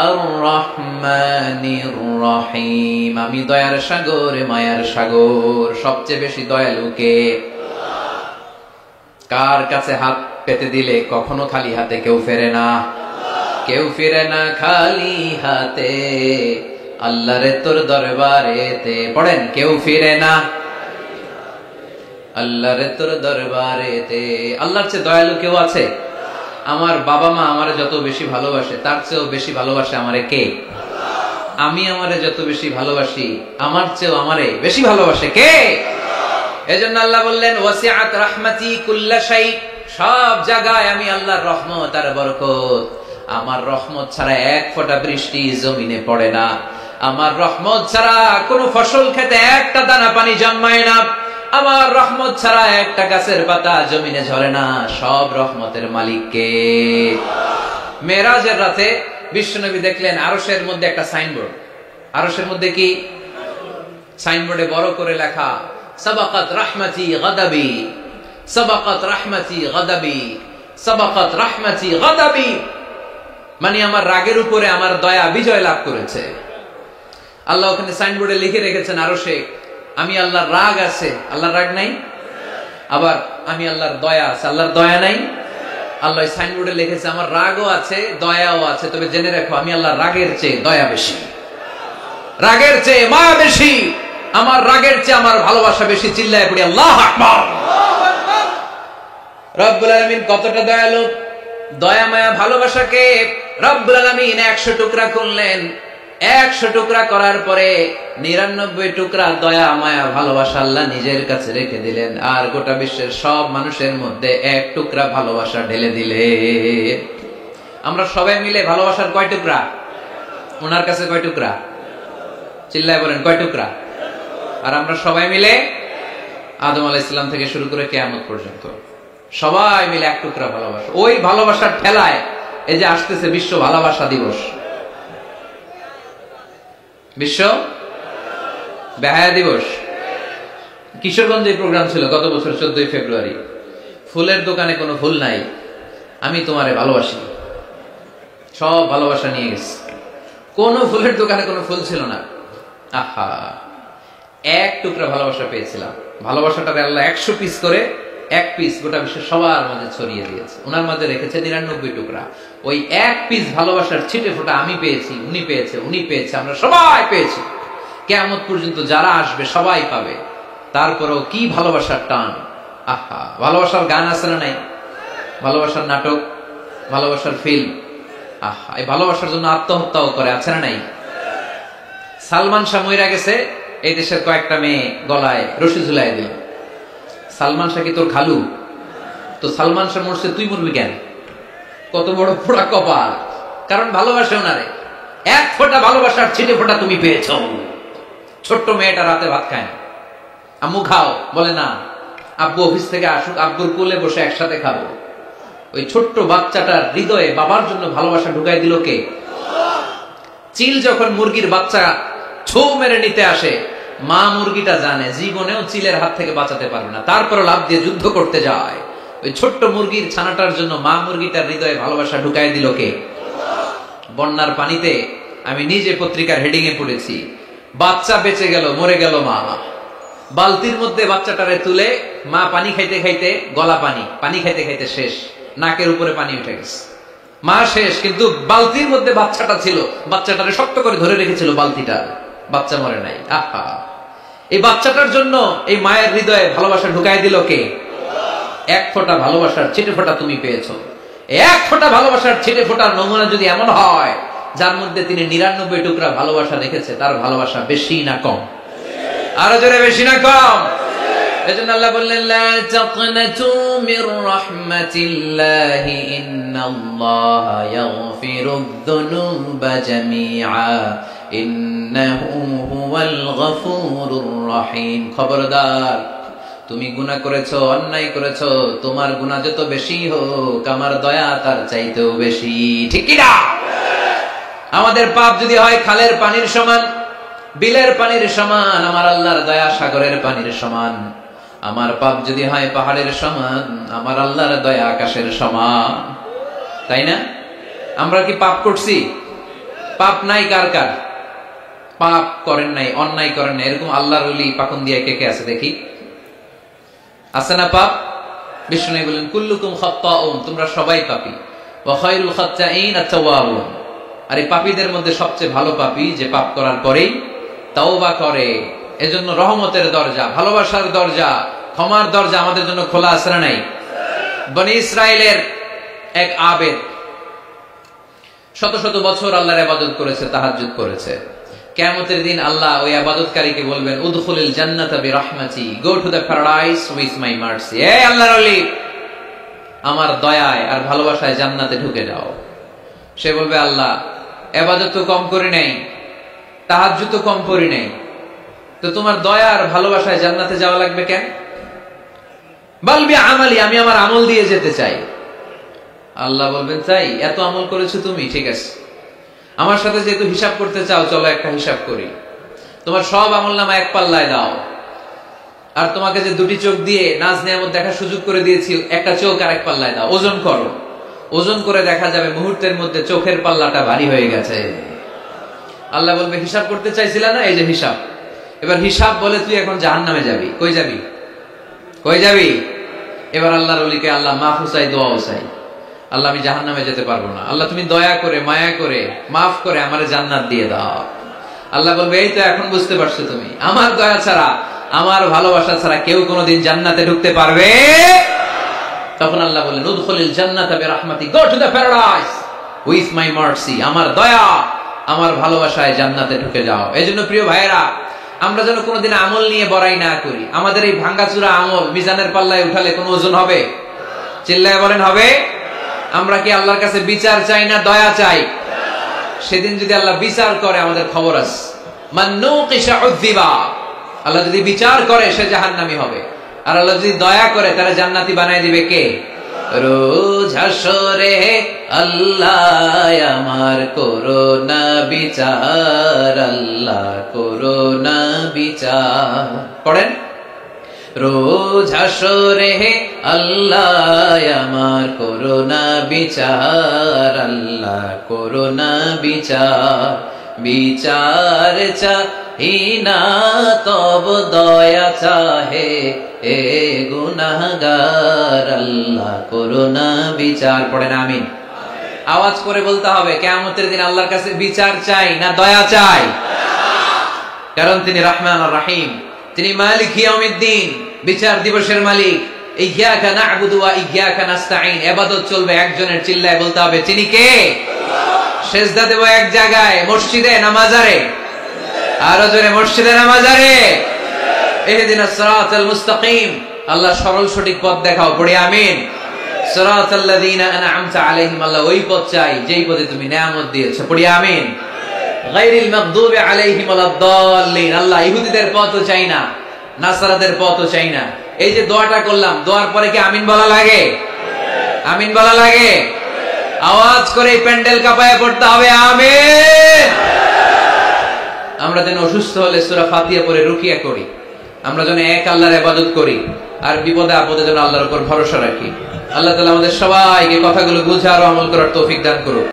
আর রহমানির রহিম, আমি দয়ার সাগর, মায়ার সাগর। সবচেয়ে বেশি দয়ালু কে? কার কাছে হাত পেতে দিলে কখনো খালি হাতে কেউ ফেরে না, কেউ ফিরে না খালি হাতে, আল্লাহরে তোর দরবারেতে। পড়েন কেউ ফিরে না আল্লাহরে তোর দরবারেতে। আল্লাহর চেয়ে দয়ালু কেউ আছে? আমার বাবা মা আমারে যত বেশি ভালোবাসে তার চেয়েও বেশি ভালোবাসে আমারে কে? আমি আমারে যত বেশি ভালোবাসি আমার চেয়েও আমারে বেশি ভালোবাসে কে? এজন্য আল্লাহ বললেন ওয়াসিআত রাহমাতি কুল্লা শাই, সব জায়গায় আমি আল্লাহর রহমত আর বরকত। আমার রহমত ছাড়া এক ফোঁটা বৃষ্টি জমিনে পড়ে না, আমার রহমত ছাড়া কোন ফসল খেতে একটা দানা পানি জন্মায় না, আমার রহমত ছাড়া একটা গাছের পাতা জমিনে ঝরে না। সব রহমতের মালিক কে? মেরাজের রাতে বিশ্বনবী দেখলেন আরশের মধ্যে একটা সাইনবোর্ড। আরশের মধ্যে কি? সাইনবোর্ডে বড় করে লেখা সাবাকাত রাহমাতি গাদাবি, সাবাকাত রাহমাতি গাদাবি, সাবাকাত রাহমাতি গাদাবি, মানে আমার রাগের উপরে আমার দয়া বিজয় লাভ করেছে। আল্লাহ ওখানে সাইনবোর্ডে লিখে রেখেছেন আরশে, আমি আল্লাহর রাগ আছে, আল্লাহর রাগ নাই, আবার আমি আল্লাহর দয়া আছে, আল্লাহর দয়া নাই। আল্লাহ সাইনবোর্ডে লিখেছে আমার রাগও আছে দয়াও আছে, তবে জেনে রাখো আমি আল্লাহর রাগের চেয়ে দয়া বেশি, রাগের চেয়ে মায়া বেশি, আমার রাগের চেয়ে আমার ভালোবাসা বেশি। চিল্লায় পড়ি আল্লাহু আকবার। রব্বুল আলামিন কতটা দয়ালু, দয়া মায়া ভালোবাসাকে রব্বুল আলামিন 100 টুকরা করলেন। 100 টুকরা করার পরে 99 টুকরা দয়া মায়া ভালোবাসা আল্লাহ নিজের কাছে রেখে দিলেন, আর গোটা বিশ্বের সব মানুষের মধ্যে 1 টুকরা ভালোবাসা ঢেলে দিলেন। আমরা সবাই মিলে ভালোবাসার কয় টুকরা? ওনার কাছে কয় টুকরা? চিল্লায় বলেন কয় টুকরা? আর আমরা সবাই মিলে আদম আলাইহিস সালাম থেকে শুরু করে কিয়ামত পর্যন্ত সবাই মিলে 1 টুকরা ভালোবাসা। ওই ভালোবাসার ঠেলায় এই যে আসতেছে বিশ্ব ভালোবাসা দিবস, বিশ্ব বেহায়া দিবস। কিশোরগঞ্জে প্রোগ্রাম ছিল গত বছর 14 ফেব্রুয়ারি। ফুলের দোকানে কোনো ফুল নাই, আমি তোমারে ভালোবাসি, সব ভালোবাসা নিয়ে গেছে। কোন ফুলের দোকানে কোনো ফুল ছিল না। আহা, 1 টুকরা ভালোবাসা পেয়েছিলাম। ভালোবাসাটারে আল্লাহ 100 পিস করে 1 পিস গোটা বিশ্বের সবার মাঝে ছড়িয়ে দিয়েছে। ওনার মাঝে রেখেছে 99 টুকরা। ওই 1 পিস ভালোবাসার ছিটে ফোঁটা আমি পেয়েছি, উনি পেয়েছে, উনি পেয়েছে, আমরা সবাই পেয়েছি। কিয়ামত পর্যন্ত যারা আসবে সবাই পাবে। তারপরেও কি ভালোবাসার টান! আহা, ভালোবাসার গান আছে না নাই? ভালোবাসার নাটক, ভালোবাসার ফিল্ম। আহা, এই ভালোবাসার জন্য আত্মহত্যাও করে, আছে না নাই? সালমান শাহ মইরা গেছে, এই দেশের কয়েকটা মেয়ে গলায় রশি ঝুলাই দিল। সালমান শাহ কি তোর খালু? তো সালমান শাহ মরছে, তুই মরবি কেন? কত বড় পোড়া কপাল! কারণ ভালোবাসে ওনারে। 1 ফোঁটা ভালোবাসার ছিটে ফোঁটা তুমি পেয়েছ। ছোট্ট মেয়েটা রাতে ভাত খায়, আম্মু খাও, বলে না, আব্বু অফিস থেকে আসুক, আব্বুর কোলে বসে একসাথে খাবো। ওই ছোট্ট বাচ্চাটার হৃদয়ে বাবার জন্য ভালোবাসা ঢুকাই দিল কে? চিল যখন মুরগির বাচ্চা ছো মেরে নিতে আসে, মা মুরগিটা জানে জীবনেও চিলের হাত থেকে বাঁচাতে পারবে না, তারপরে লাভ দিয়ে যুদ্ধ করতে যায়। ওই ছোট্ট মুরগির ছানাটার জন্য মা মুরগিটার হৃদয়ে ভালোবাসা ঢুকাই দিল কে? বন্যার পানিতে আমি নিজে পত্রিকার হেডিং এ পড়েছি, বাচ্চা বেঁচে গেল, মরে গেল মা। বালতির মধ্যে বাচ্চাটারে তুলে মা পানি খাইতে খাইতে, গলা পানি, পানি খাইতে খাইতে শেষ, নাকের উপরে পানি উঠে গেছে, মা শেষ, কিন্তু বালতির মধ্যে বাচ্চাটা ছিল, বাচ্চাটারে শক্ত করে ধরে রেখেছিল বালতিটা, বাচ্চা মরে নাই। আহা, এই বাচ্চাটার জন্য এই মায়ের হৃদয়ে ভালোবাসা ঢুকাই দিল কে? 1 ফোঁটা ভালোবাসার ছিটে ফোঁটা তুমি পেয়েছো। 1 ফোঁটা ভালোবাসার ছিটে ফোঁটার নমুনা যদি এমন হয়, যার মধ্যে তিনি 99 টুকরা ভালোবাসা রেখেছে, তার ভালোবাসা বেশি না কম? আরো জোরে, বেশি না কম? এজন্য আল্লাহ বললেন লা তাকনাতু মির রাহমাতিল্লাহি ইন্নাল্লাহা ইয়াগফিরুয যুনুবা জামিআ ইন্নাহু হুয়াল গফুরুর রহিম। খবরদার, তুমি গুনাহ করেছো, অন্যায় করেছো, তোমার গুনাহ যত বেশি হোক, আমার দয়া তার চাইতেও বেশি। ঠিক কি না? আমাদের পাপ যদি হয় খালের পানির সমান, বিলের পানির সমান, আমার আল্লাহর দয়া সাগরের পানির সমান। আমার পাপ যদি হয় পাহাড়ের সমান, আমার আল্লাহর দয়া আকাশের সমান। তাই না? আমরা কি পাপ করছি? পাপ নাই কার কার? পাপ করেন নাই, অন্যায় করেন নাই, এরকম আল্লাহর ওলি পাকন দিয়ে কে কে আছে দেখি? আছে না পাপ? বিষ্ণু বলেন কুল্লুকুম খাত্তাউন, তোমরা সবাই পাপী, ওয়া খায়রুল খাত্তাইন আত-তাওয়াবুন। আর এই পাপীদের মধ্যে সবচেয়ে ভালো পাপী যে পাপ করার পরেই তাওবা করে। এজন্য রহমতের দরজা, ভালোবাসার দরজা, ক্ষমার দরজা আমাদের জন্য খোলা আছে না নাই? বনি ইসরাইলের এক আবেদ শত শত বছর আল্লাহর ইবাদত করেছে, তাহাজ্জুদ করেছে, কিয়ামতের দিন আল্লাহ ওই ইবাদতকারীকে বলবেন উদখুলিল জান্নাতা বিরহমাতি, go to the paradise with my mercy. এই আল্লাহর ওলি, আমার দয়ায় আর ভালোবাসায় জান্নাতে ঢুকে যাও। সে বলবে আল্লাহ ইবাদত তো কম করি নাই, তাহাজ্জুদ তো কম করি নাই, তো তোমার দয়া আর ভালোবাসায় জান্নাতে যাওয়া লাগবে কেন? বলবি আমালি, আমি আমার আমল দিয়ে যেতে চাই। আল্লাহ বলবেন তাই, এত আমল করেছো তুমি, ঠিক আছে, আমার সাথে যেহেতু হিসাব করতে চাও, চলো একটা হিসাব করি। তোমার সব আমলনামা এক পাল্লায় দাও, আর তোমাকে যে দুটি চোখ দিয়ে নাজ নিয়ামত দেখার সুযোগ করে দিয়েছি, একটা চোখ আর এক পাল্লায় দাও, ওজন করো। ওজন করে দেখা যাবে মুহূর্তের মধ্যে চোখের পাল্লাটা ভারী হয়ে গেছে। আল্লাহ বলবে হিসাব করতে চাইছিলা না, এই যে হিসাব। এবার হিসাব বলে তুই এখন জাহান্নামে যাবি। কই যাবি? কই যাবি? এবার আল্লাহর ওলিকে আল্লাহ মাফ চাই, দোয়াও চাই। আল্লাহ আমি জাহান্নামে যেতে পারবো না, আল্লাহ তুমি দয়া করে মায়া করে মাফ করে আমারে জান্নাত দিয়ে দাও। আল্লাহ বলবে এই তো এখন বুঝতে পারছো তুমি, আমার দয়া ছাড়া, আমার ভালোবাসা ছাড়া কেউ কোনোদিন জান্নাতে ঢুকতে পারবে। তখন আল্লাহ বললেন উদখুলিল জান্নাতা বিরহমাতি, go to the paradise with my mercy, আমার দয়া আমার ভালোবাসায় জান্নাতে ঢুকে যাও। এজন্য প্রিয় ভাইয়েরা, আমরা যেন কোনোদিন আমল নিয়ে বড়াই না করি। আমাদের এই ভাঙ্গাচুরা আমল মিজানের পাল্লায় উঠালে কোনো ওজন হবে? চিল্লায় বলেন হবে? আমরা কি আল্লাহর কাছে বিচার চাই না দয়া চাই? সেদিন যদি আল্লাহ বিচার করে আমাদের খবর আছে, মান নুকিশা উযিবা। আল্লাহ যদি বিচার করে সে জাহান্নামী হবে, আর আল্লাহ যদি দয়া করে তারা জান্নাতি বানায় দিবে কে? রোজ হাসরে আল্লাহ আমার করোনা বিচার, আল্লাহ করোনা বিচার। পড়েন, রোজ হাসরে আল্লাহ আমার করোনা বিচার, আল্লাহ করোনা বিচার। বিচার চাহিনা তব দয়া চাহে, এ গুনাহগার আল্লাহ করোনা বিচার। পড়েন আমিন। আওয়াজ করে বলতে হবে, কিয়ামতের দিন আল্লাহর কাছে বিচার চাই না দয়া চাই? কারণ তিনি রহমান আর রহিম, তিনি মালিক ইয়াউমিদ্দিন, বিচার দিবসের মালিক। ইয়্যাকা না'বুদু ওয়া ইয়্যাকা নাস্তাঈন, ইবাদত চলবে একজনের, চিল্লায় বলতে হবে তিনি কে? সেজদা দেব এক জায়গায়, মসজিদে না মাজারে? আরো জোরে, মসজিদে না মাজারে? ইহদিনাস সিরাতাল মুস্তাকিম, আল্লাহ সরল সঠিক পথ দেখাও। পড়ি আমিন। সিরাতাল্লাযীনা আন'আমতা আলাইহিম, আল্লাহ ওই পথ চাই যেই পথে তুমি নিয়ামত দিয়েছো। পড়ি আমিন। গায়রিল মাগদুবি আলাইহিম ওয়ালাদ-দাল্লিন, আল্লাহ ইহুদিদের পথও চাই না, নাসারাদের পথও চাই না। এই যে দোয়াটা করলাম, দোয়ার পরে কি আমিন বলা লাগে? আমিন বলা লাগে? আওয়াজ করে প্যান্ডেল কাঁপায় পড়তে হবে আমিন। আমরা যেন অসুস্থ হলে সূরা ফাতিহা পড়ে রুকিয়া করি, আমরা যেন এক আল্লাহর ইবাদত করি, আর বিপদে আপদে যেন আল্লাহর উপর ভরসা রাখি। আল্লাহ তাআলা আমাদের সবাইকে কথাগুলো বুঝে আর আমল করার তৌফিক দান করুন।